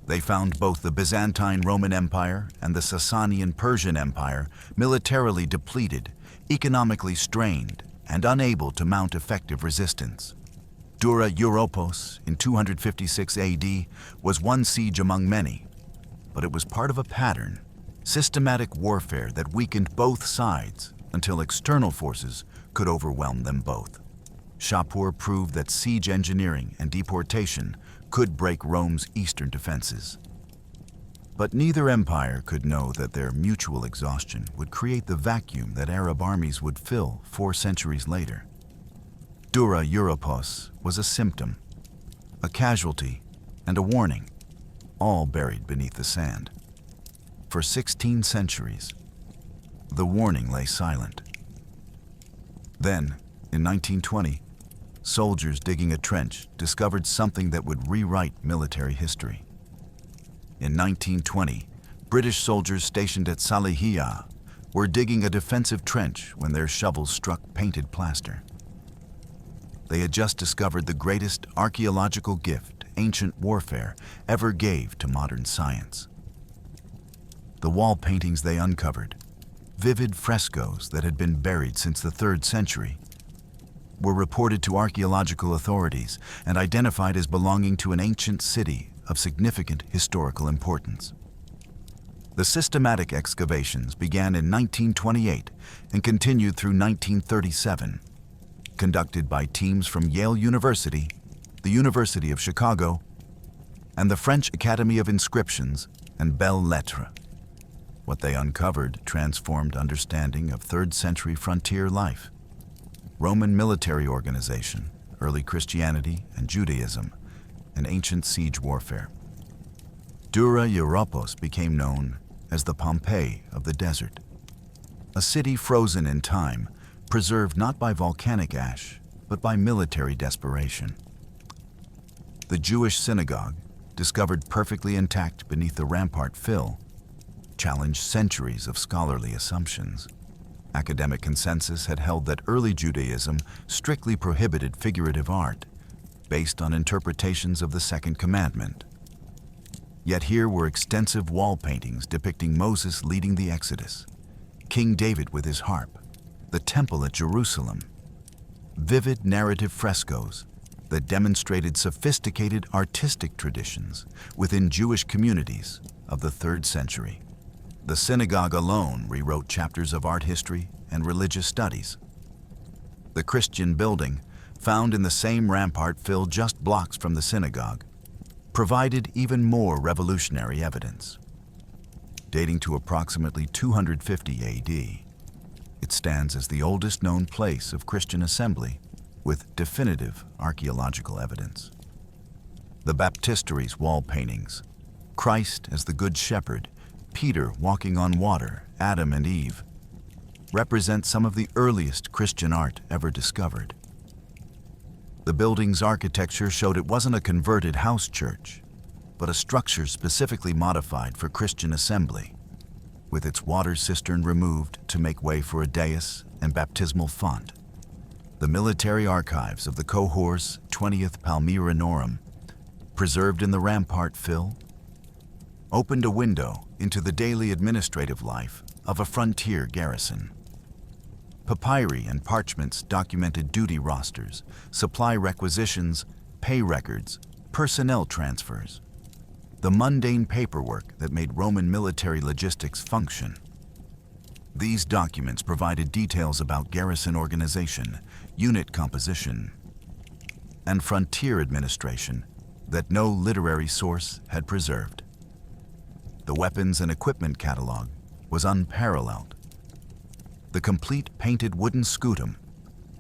They found both the Byzantine Roman Empire and the Sassanian Persian Empire militarily depleted, economically strained, and unable to mount effective resistance. DURA-EUROPOS in 256 AD was one siege among many, but it was part of a pattern, systematic warfare that weakened both sides until external forces could overwhelm them both. Shapur proved that siege engineering and deportation could break Rome's eastern defenses. But neither empire could know that their mutual exhaustion would create the vacuum that Arab armies would fill 4 centuries later. DURA-EUROPOS was a symptom, a casualty, and a warning, all buried beneath the sand. For 16 centuries, the warning lay silent. Then, in 1920, soldiers digging a trench discovered something that would rewrite military history. In 1920, British soldiers stationed at Salihiyah were digging a defensive trench when their shovels struck painted plaster. They had just discovered the greatest archaeological gift ancient warfare ever gave to modern science. The wall paintings they uncovered, vivid frescoes that had been buried since the 3rd century, were reported to archaeological authorities and identified as belonging to an ancient city of significant historical importance. The systematic excavations began in 1928 and continued through 1937, conducted by teams from Yale University, the University of Chicago, and the French Academy of Inscriptions and Belles Lettres. What they uncovered transformed understanding of 3rd century frontier life, Roman military organization, early Christianity and Judaism, and ancient siege warfare. DURA-EUROPOS became known as the Pompeii of the desert, a city frozen in time, preserved not by volcanic ash, but by military desperation. The Jewish synagogue, discovered perfectly intact beneath the rampart fill, challenged centuries of scholarly assumptions. Academic consensus had held that early Judaism strictly prohibited figurative art, based on interpretations of the Second Commandment. Yet here were extensive wall paintings depicting Moses leading the Exodus, King David with his harp, the Temple at Jerusalem, vivid narrative frescoes that demonstrated sophisticated artistic traditions within Jewish communities of the 3rd century. The synagogue alone rewrote chapters of art history and religious studies. The Christian building, found in the same rampart fill just blocks from the synagogue, provided even more revolutionary evidence. Dating to approximately 250 AD, it stands as the oldest known place of Christian assembly with definitive archaeological evidence. The baptistery's wall paintings, Christ as the Good Shepherd, Peter walking on water, Adam and Eve, represent some of the earliest Christian art ever discovered. The building's architecture showed it wasn't a converted house church, but a structure specifically modified for Christian assembly, with its water cistern removed to make way for a dais and baptismal font. The military archives of the cohort's 20th Palmyranorum, preserved in the rampart fill, opened a window into the daily administrative life of a frontier garrison. Papyri and parchments documented duty rosters, supply requisitions, pay records, personnel transfers, the mundane paperwork that made Roman military logistics function. These documents provided details about garrison organization, unit composition, and frontier administration that no literary source had preserved. The weapons and equipment catalog was unparalleled. The complete painted wooden scutum,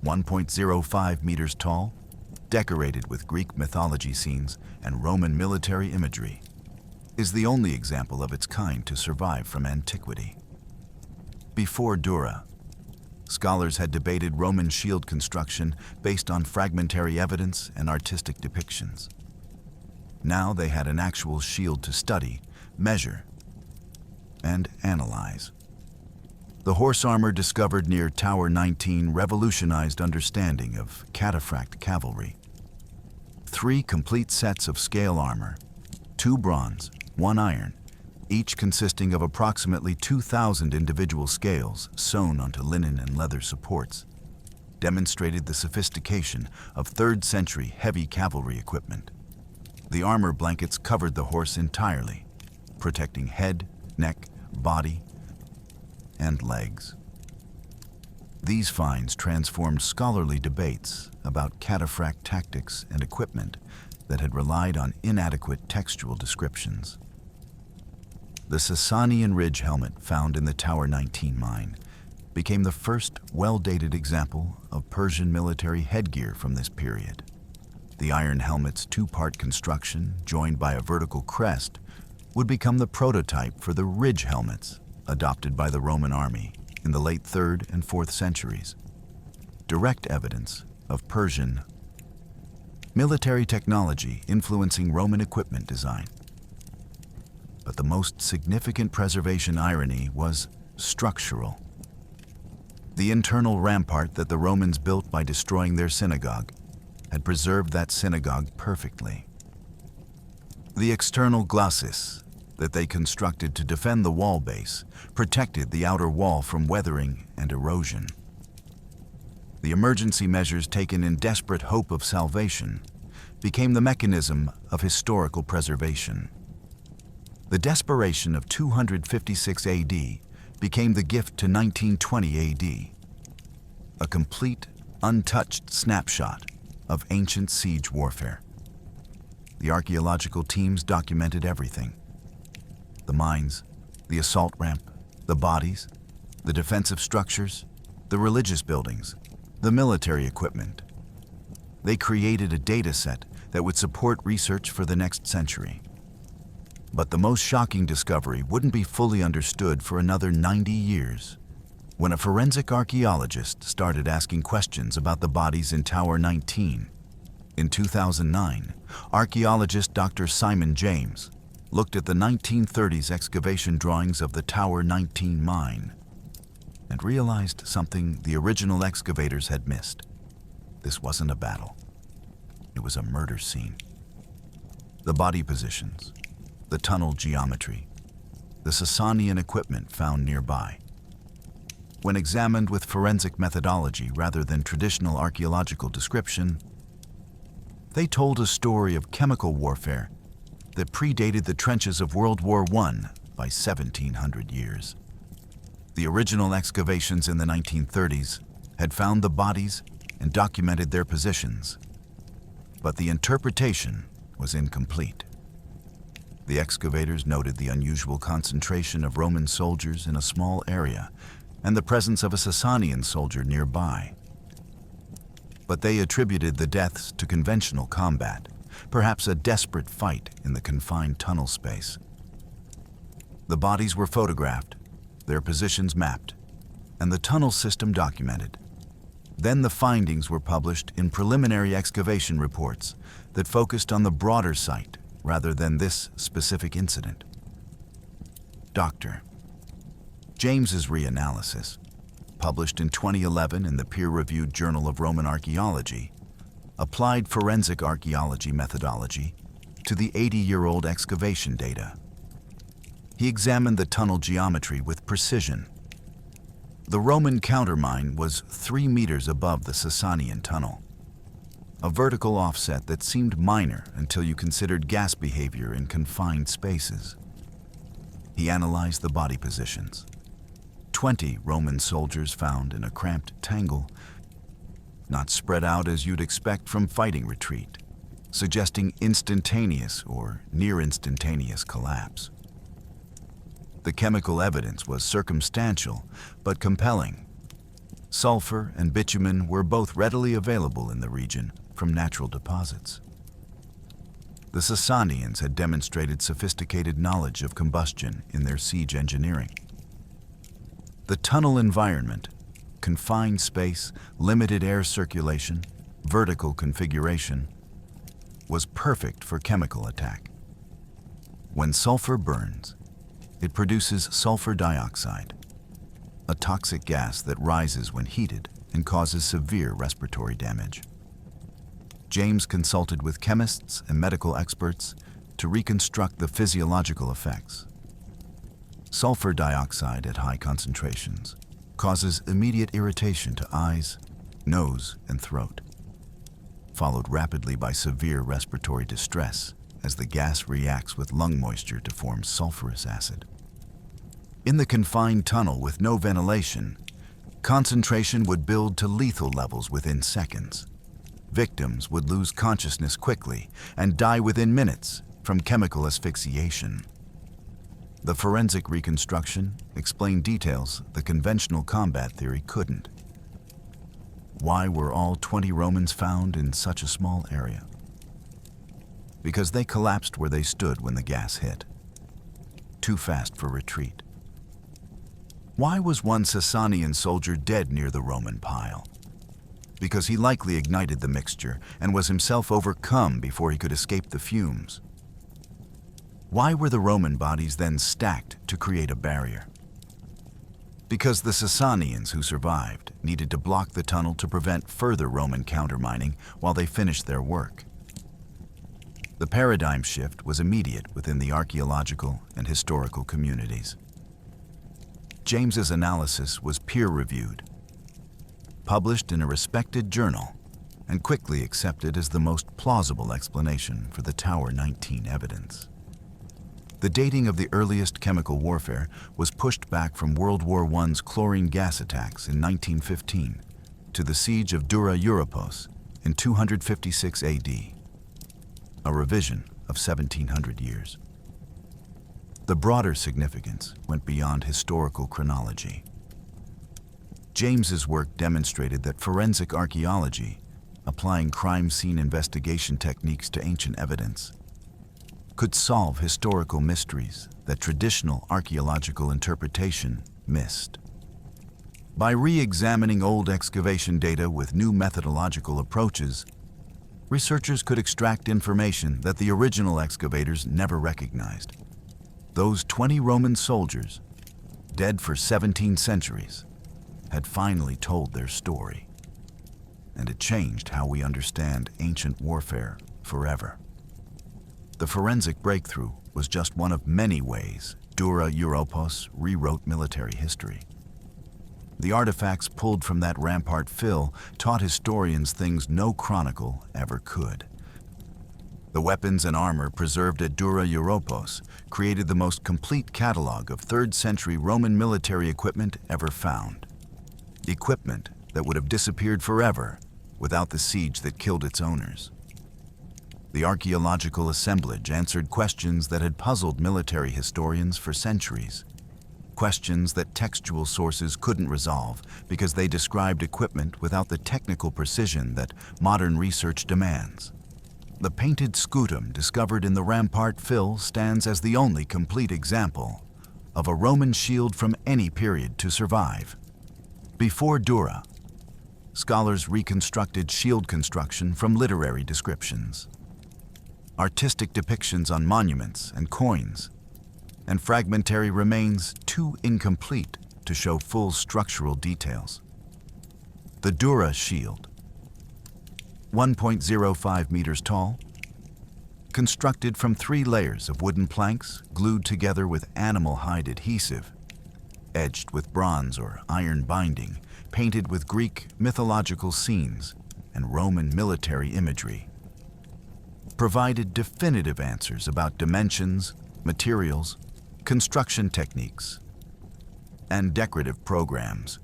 1.05 meters tall, decorated with Greek mythology scenes and Roman military imagery, is the only example of its kind to survive from antiquity. Before Dura, scholars had debated Roman shield construction based on fragmentary evidence and artistic depictions. Now they had an actual shield to study, measure, and analyze. The horse armor discovered near Tower 19 revolutionized understanding of cataphract cavalry. 3 complete sets of scale armor, 2 bronze, 1 iron, each consisting of approximately 2,000 individual scales sewn onto linen and leather supports, demonstrated the sophistication of 3rd century heavy cavalry equipment. The armor blankets covered the horse entirely, protecting head, neck, body, and legs. These finds transformed scholarly debates about cataphract tactics and equipment that had relied on inadequate textual descriptions. The Sassanian ridge helmet found in the Tower 19 mine became the first well-dated example of Persian military headgear from this period. The iron helmet's 2-part construction, joined by a vertical crest, would become the prototype for the ridge helmets adopted by the Roman army in the late 3rd and 4th centuries. Direct evidence of Persian military technology influencing Roman equipment design. But the most significant preservation irony was structural. The internal rampart that the Romans built by destroying their synagogue had preserved that synagogue perfectly. The external glacis that they constructed to defend the wall base protected the outer wall from weathering and erosion. The emergency measures taken in desperate hope of salvation became the mechanism of historical preservation. The desperation of 256 AD became the gift to 1920 AD, a complete, untouched snapshot of ancient siege warfare. The archaeological teams documented everything: the mines, the assault ramp, the bodies, the defensive structures, the religious buildings, the military equipment. They created a data set that would support research for the next century. But the most shocking discovery wouldn't be fully understood for another 90 years, when a forensic archaeologist started asking questions about the bodies in Tower 19. In 2009, archaeologist Dr. Simon James looked at the 1930s excavation drawings of the Tower 19 mine and realized something the original excavators had missed. This wasn't a battle. It was a murder scene. The body positions, the tunnel geometry, the Sassanian equipment found nearby. When examined with forensic methodology rather than traditional archaeological description, they told a story of chemical warfare that predated the trenches of World War I by 1,700 years. The original excavations in the 1930s had found the bodies and documented their positions, but the interpretation was incomplete. The excavators noted the unusual concentration of Roman soldiers in a small area and the presence of a Sassanian soldier nearby. But they attributed the deaths to conventional combat, perhaps a desperate fight in the confined tunnel space. The bodies were photographed, their positions mapped, and the tunnel system documented. Then the findings were published in preliminary excavation reports that focused on the broader site rather than this specific incident. Dr. James's reanalysis, published in 2011 in the peer-reviewed Journal of Roman Archaeology, applied forensic archaeology methodology to the 80-year-old excavation data. He examined the tunnel geometry with precision. The Roman countermine was 3 meters above the Sassanian tunnel, a vertical offset that seemed minor until you considered gas behavior in confined spaces. He analyzed the body positions. 20 Roman soldiers found in a cramped tangle, not spread out as you'd expect from fighting retreat, suggesting instantaneous or near instantaneous collapse. The chemical evidence was circumstantial but compelling. Sulfur and bitumen were both readily available in the region from natural deposits. The Sassanians had demonstrated sophisticated knowledge of combustion in their siege engineering. The tunnel environment, confined space, limited air circulation, vertical configuration, was perfect for chemical attack. When sulfur burns, it produces sulfur dioxide, a toxic gas that rises when heated and causes severe respiratory damage. James consulted with chemists and medical experts to reconstruct the physiological effects. Sulfur dioxide at high concentrations causes immediate irritation to eyes, nose, and throat, followed rapidly by severe respiratory distress as the gas reacts with lung moisture to form sulfurous acid. In the confined tunnel with no ventilation, concentration would build to lethal levels within seconds. Victims would lose consciousness quickly and die within minutes from chemical asphyxiation. The forensic reconstruction explained details the conventional combat theory couldn't. Why were all 20 Romans found in such a small area? Because they collapsed where they stood when the gas hit. Too fast for retreat. Why was one Sassanian soldier dead near the Roman pile? because he likely ignited the mixture and was himself overcome before he could escape the fumes. Why were the Roman bodies then stacked to create a barrier? Because the Sassanians who survived needed to block the tunnel to prevent further Roman countermining while they finished their work. The paradigm shift was immediate within the archaeological and historical communities. James's analysis was peer-reviewed, published in a respected journal, and quickly accepted as the most plausible explanation for the Tower 19 evidence. The dating of the earliest chemical warfare was pushed back from World War I's chlorine gas attacks in 1915 to the siege of DURA-EUROPOS in 256 AD, a revision of 1700 years. The broader significance went beyond historical chronology. James's work demonstrated that forensic archaeology, applying crime scene investigation techniques to ancient evidence, could solve historical mysteries that traditional archaeological interpretation missed. By re-examining old excavation data with new methodological approaches, researchers could extract information that the original excavators never recognized. Those 20 Roman soldiers, dead for 17 centuries, had finally told their story, and it changed how we understand ancient warfare forever. The forensic breakthrough was just one of many ways DURA-EUROPOS rewrote military history. The artifacts pulled from that rampart fill taught historians things no chronicle ever could. The weapons and armor preserved at DURA-EUROPOS created the most complete catalog of 3rd century Roman military equipment ever found. Equipment that would have disappeared forever without the siege that killed its owners. The archaeological assemblage answered questions that had puzzled military historians for centuries. Questions that textual sources couldn't resolve because they described equipment without the technical precision that modern research demands. The painted scutum discovered in the rampart fill stands as the only complete example of a Roman shield from any period to survive. Before Dura, scholars reconstructed shield construction from literary descriptions, artistic depictions on monuments and coins, and fragmentary remains too incomplete to show full structural details. The Dura shield, 1.05 meters tall, constructed from 3 layers of wooden planks glued together with animal hide adhesive, edged with bronze or iron binding, painted with Greek mythological scenes and Roman military imagery, provided definitive answers about dimensions, materials, construction techniques, and decorative programs.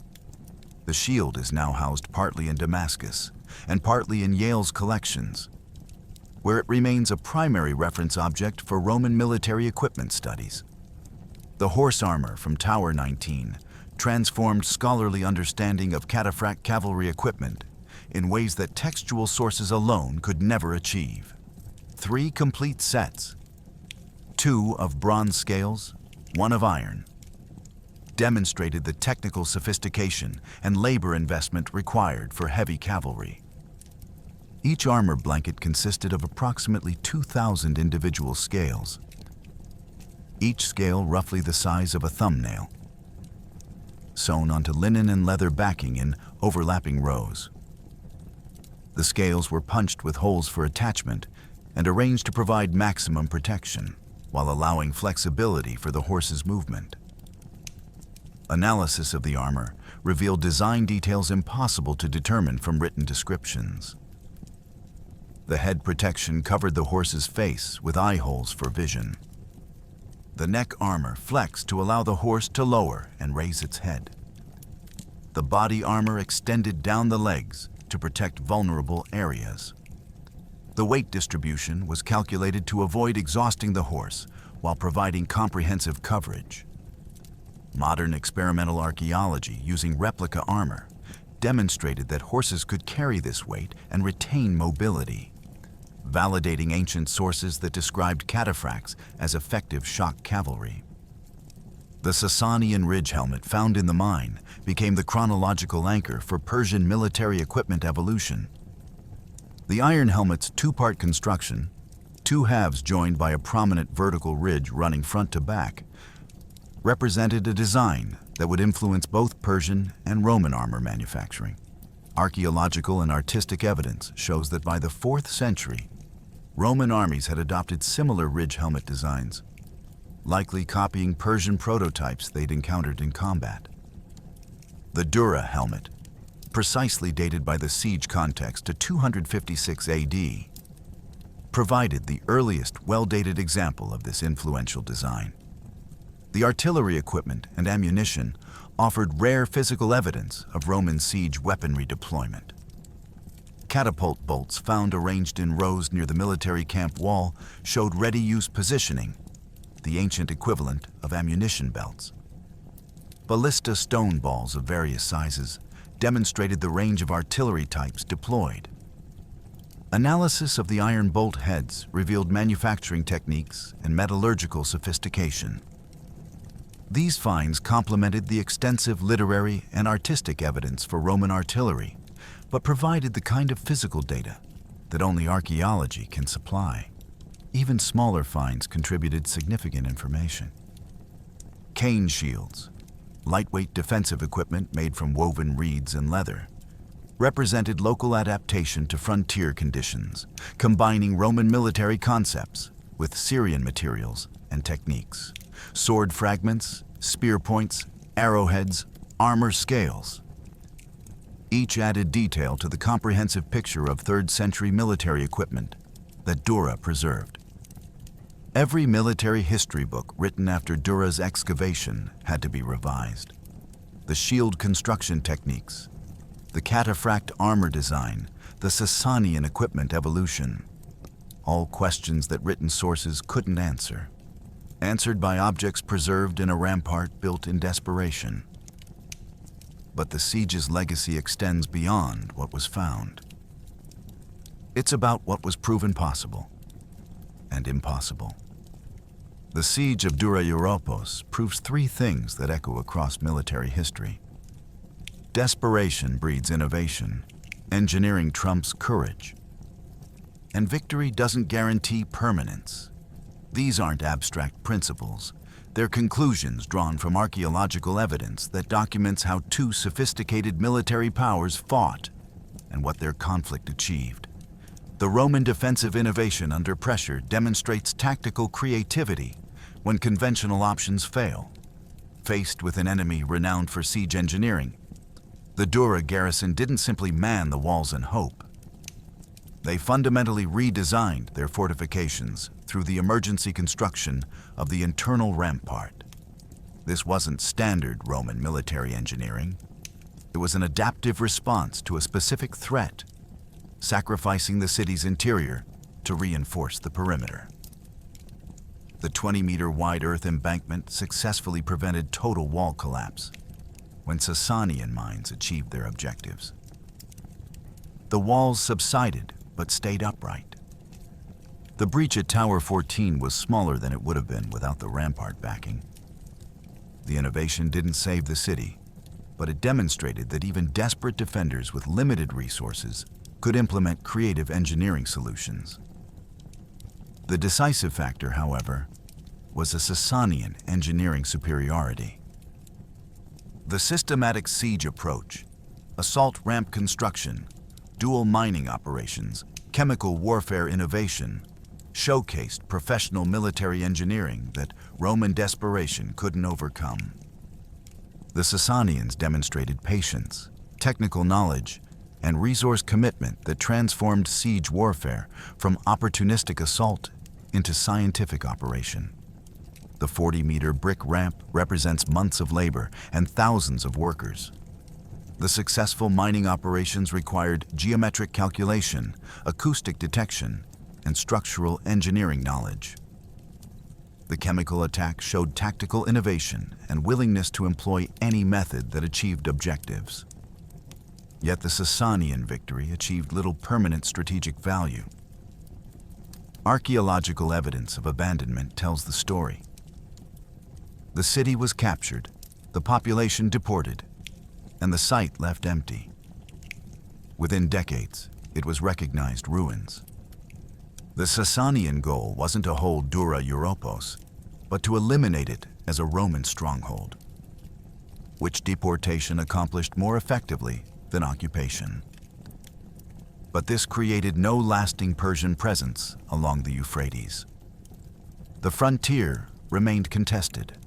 The shield is now housed partly in Damascus and partly in Yale's collections, where it remains a primary reference object for Roman military equipment studies. The horse armor from Tower 19 transformed scholarly understanding of cataphract cavalry equipment in ways that textual sources alone could never achieve. 3 complete sets, 2 of bronze scales, 1 of iron, demonstrated the technical sophistication and labor investment required for heavy cavalry. Each armor blanket consisted of approximately 2,000 individual scales, each scale roughly the size of a thumbnail, sewn onto linen and leather backing in overlapping rows. The scales were punched with holes for attachment and arranged to provide maximum protection while allowing flexibility for the horse's movement. Analysis of the armor revealed design details impossible to determine from written descriptions. The head protection covered the horse's face with eye holes for vision. The neck armor flexed to allow the horse to lower and raise its head. The body armor extended down the legs to protect vulnerable areas. The weight distribution was calculated to avoid exhausting the horse while providing comprehensive coverage. Modern experimental archaeology using replica armor demonstrated that horses could carry this weight and retain mobility, validating ancient sources that described cataphracts as effective shock cavalry. The Sassanian ridge helmet found in the mine became the chronological anchor for Persian military equipment evolution. The iron helmet's two-part construction, two halves joined by a prominent vertical ridge running front to back, represented a design that would influence both Persian and Roman armor manufacturing. Archaeological and artistic evidence shows that by the 4th century, Roman armies had adopted similar ridge helmet designs, likely copying Persian prototypes they'd encountered in combat. The DURA helmet, precisely dated by the siege context to 256 AD, provided the earliest well-dated example of this influential design. The artillery equipment and ammunition offered rare physical evidence of Roman siege weaponry deployment. Catapult bolts found arranged in rows near the military camp wall showed ready-use positioning, the ancient equivalent of ammunition belts. Ballista stone balls of various sizes demonstrated the range of artillery types deployed. Analysis of the iron bolt heads revealed manufacturing techniques and metallurgical sophistication. These finds complemented the extensive literary and artistic evidence for Roman artillery, but provided the kind of physical data that only archaeology can supply. Even smaller finds contributed significant information. Cane shields, lightweight defensive equipment made from woven reeds and leather, represented local adaptation to frontier conditions, combining Roman military concepts with Syrian materials and techniques. Sword fragments, spear points, arrowheads, armor scales. Each added detail to the comprehensive picture of 3rd century military equipment that Dura preserved. Every military history book written after Dura's excavation had to be revised. The shield construction techniques, the cataphract armor design, the Sassanian equipment evolution, all questions that written sources couldn't answer, answered by objects preserved in a rampart built in desperation. But the siege's legacy extends beyond what was found. It's about what was proven possible and impossible. The siege of DURA-EUROPOS proves 3 things that echo across military history. Desperation breeds innovation, engineering trumps courage, and victory doesn't guarantee permanence. These aren't abstract principles. They're conclusions drawn from archaeological evidence that documents how 2 sophisticated military powers fought and what their conflict achieved. The Roman defensive innovation under pressure demonstrates tactical creativity when conventional options fail. Faced with an enemy renowned for siege engineering, the Dura garrison didn't simply man the walls and hope. They fundamentally redesigned their fortifications through the emergency construction of the internal rampart. This wasn't standard Roman military engineering. It was an adaptive response to a specific threat, sacrificing the city's interior to reinforce the perimeter. The 20-meter-wide earth embankment successfully prevented total wall collapse when Sassanian mines achieved their objectives. The walls subsided but stayed upright. The breach at Tower 14 was smaller than it would have been without the rampart backing. The innovation didn't save the city, but it demonstrated that even desperate defenders with limited resources could implement creative engineering solutions. The decisive factor, however, was a Sassanian engineering superiority. The systematic siege approach, assault ramp construction, dual mining operations, chemical warfare innovation, showcased professional military engineering that Roman desperation couldn't overcome. The Sassanians demonstrated patience, technical knowledge, and resource commitment that transformed siege warfare from opportunistic assault into scientific operation. The 40-meter brick ramp represents months of labor and thousands of workers. The successful mining operations required geometric calculation, acoustic detection, and structural engineering knowledge. The chemical attack showed tactical innovation and willingness to employ any method that achieved objectives. Yet the Sassanian victory achieved little permanent strategic value. Archaeological evidence of abandonment tells the story. The city was captured, the population deported, and the site left empty. Within decades, it was recognized ruins. The Sassanian goal wasn't to hold DURA-EUROPOS, but to eliminate it as a Roman stronghold, which deportation accomplished more effectively than occupation. But this created no lasting Persian presence along the Euphrates. The frontier remained contested.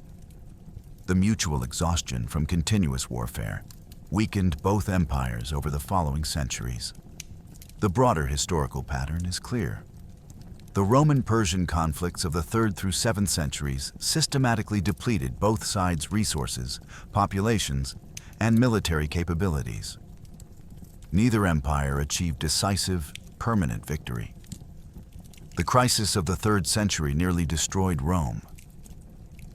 The mutual exhaustion from continuous warfare weakened both empires over the following centuries. The broader historical pattern is clear. The Roman-Persian conflicts of the 3rd through 7th centuries systematically depleted both sides' resources, populations, and military capabilities. Neither empire achieved decisive, permanent victory. The crisis of the 3rd century nearly destroyed Rome.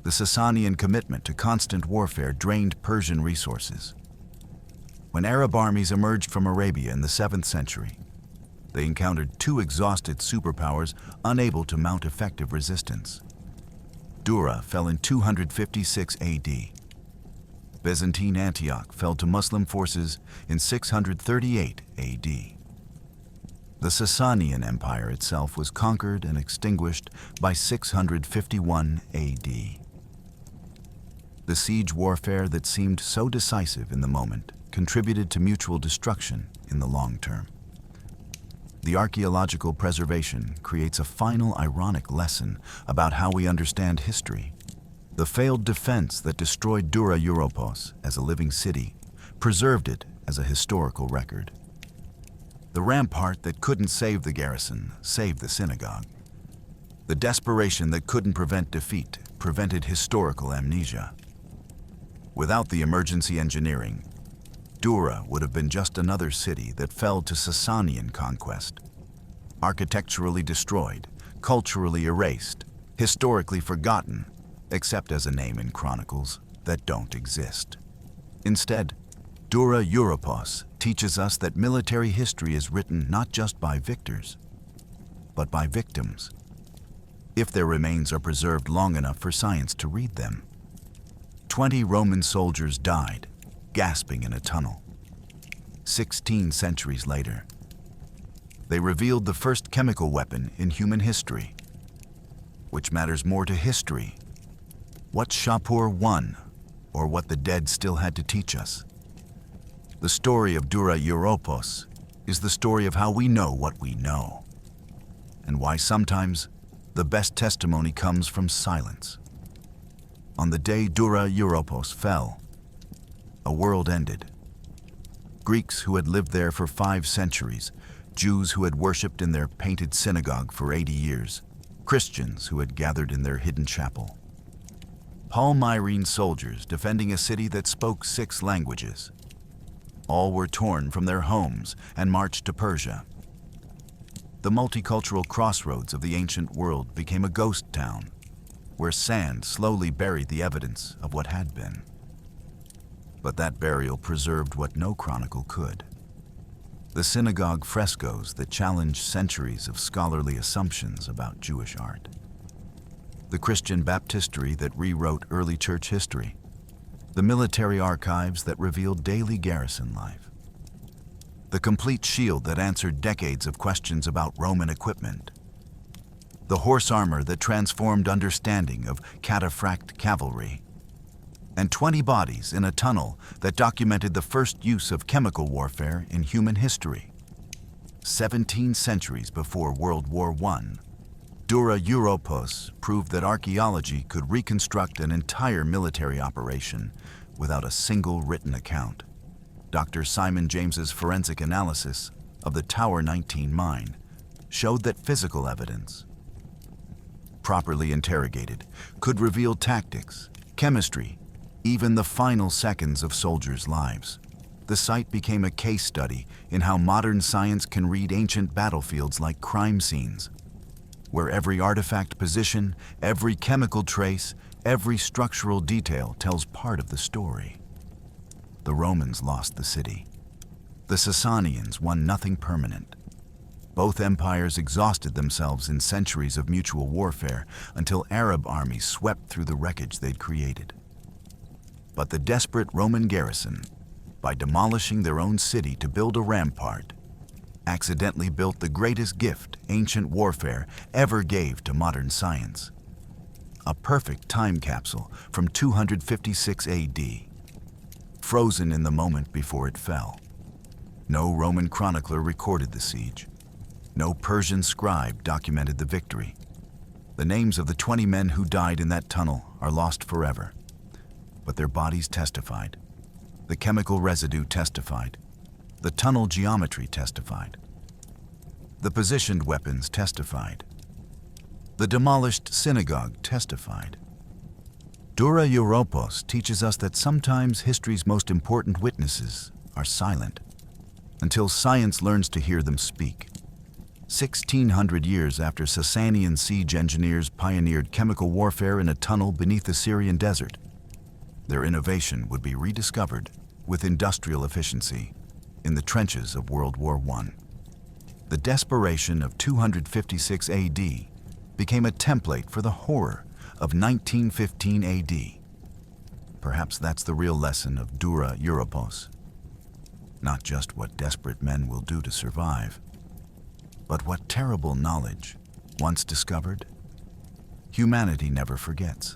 The Sassanian commitment to constant warfare drained Persian resources. When Arab armies emerged from Arabia in the 7th century, they encountered two exhausted superpowers unable to mount effective resistance. Dura fell in 256 AD. Byzantine Antioch fell to Muslim forces in 638 AD. The Sassanian Empire itself was conquered and extinguished by 651 AD. The siege warfare that seemed so decisive in the moment contributed to mutual destruction in the long term. The archaeological preservation creates a final ironic lesson about how we understand history. The failed defense that destroyed DURA-EUROPOS as a living city preserved it as a historical record. The rampart that couldn't save the garrison saved the synagogue. The desperation that couldn't prevent defeat prevented historical amnesia. Without the emergency engineering, Dura would have been just another city that fell to Sassanian conquest. Architecturally destroyed, culturally erased, historically forgotten, except as a name in chronicles that don't exist. Instead, DURA-EUROPOS teaches us that military history is written not just by victors, but by victims, if their remains are preserved long enough for science to read them. 20 Roman soldiers died, gasping in a tunnel. 16 centuries later, they revealed the first chemical weapon in human history. Which matters more to history? What Shapur I, or what the dead still had to teach us? The story of DURA-EUROPOS is the story of how we know what we know, and why sometimes the best testimony comes from silence. On the day DURA-EUROPOS fell, a world ended. Greeks who had lived there for 5 centuries, Jews who had worshipped in their painted synagogue for 80 years, Christians who had gathered in their hidden chapel. Palmyrene soldiers defending a city that spoke 6 languages. All were torn from their homes and marched to Persia. The multicultural crossroads of the ancient world became a ghost town, where sand slowly buried the evidence of what had been. But that burial preserved what no chronicle could: the synagogue frescoes that challenged centuries of scholarly assumptions about Jewish art, the Christian baptistery that rewrote early church history, the military archives that revealed daily garrison life, the complete shield that answered decades of questions about Roman equipment, the horse armor that transformed understanding of cataphracт cavalry, and 20 bodies in a tunnel that documented the first use of chemical warfare in human history. 17 centuries before World War I, DURA-EUROPOS proved that archaeology could reconstruct an entire military operation without a single written account. Dr. Simon James's forensic analysis of the Tower 19 mine showed that physical evidence, properly interrogated, could reveal tactics, chemistry, even the final seconds of soldiers' lives. The site became a case study in how modern science can read ancient battlefields like crime scenes, where every artifact position, every chemical trace, every structural detail tells part of the story. The Romans lost the city. The Sassanians won nothing permanent. Both empires exhausted themselves in centuries of mutual warfare until Arab armies swept through the wreckage they'd created. But the desperate Roman garrison, by demolishing their own city to build a rampart, accidentally built the greatest gift ancient warfare ever gave to modern science. A perfect time capsule from 256 AD, frozen in the moment before it fell. No Roman chronicler recorded the siege. No Persian scribe documented the victory. The names of the 20 men who died in that tunnel are lost forever. But their bodies testified. The chemical residue testified. The tunnel geometry testified. The positioned weapons testified. The demolished synagogue testified. DURA-EUROPOS teaches us that sometimes history's most important witnesses are silent, until science learns to hear them speak. 1,600 years after Sassanian siege engineers pioneered chemical warfare in a tunnel beneath the Syrian desert, their innovation would be rediscovered with industrial efficiency in the trenches of World War I. The desperation of 256 AD became a template for the horror of 1915 AD. Perhaps that's the real lesson of DURA-EUROPOS. Not just what desperate men will do to survive, but what terrible knowledge, once discovered, humanity never forgets.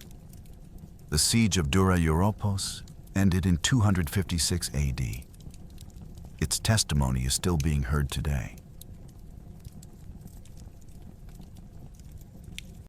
The siege of DURA-EUROPOS ended in 256 AD. Its testimony is still being heard today.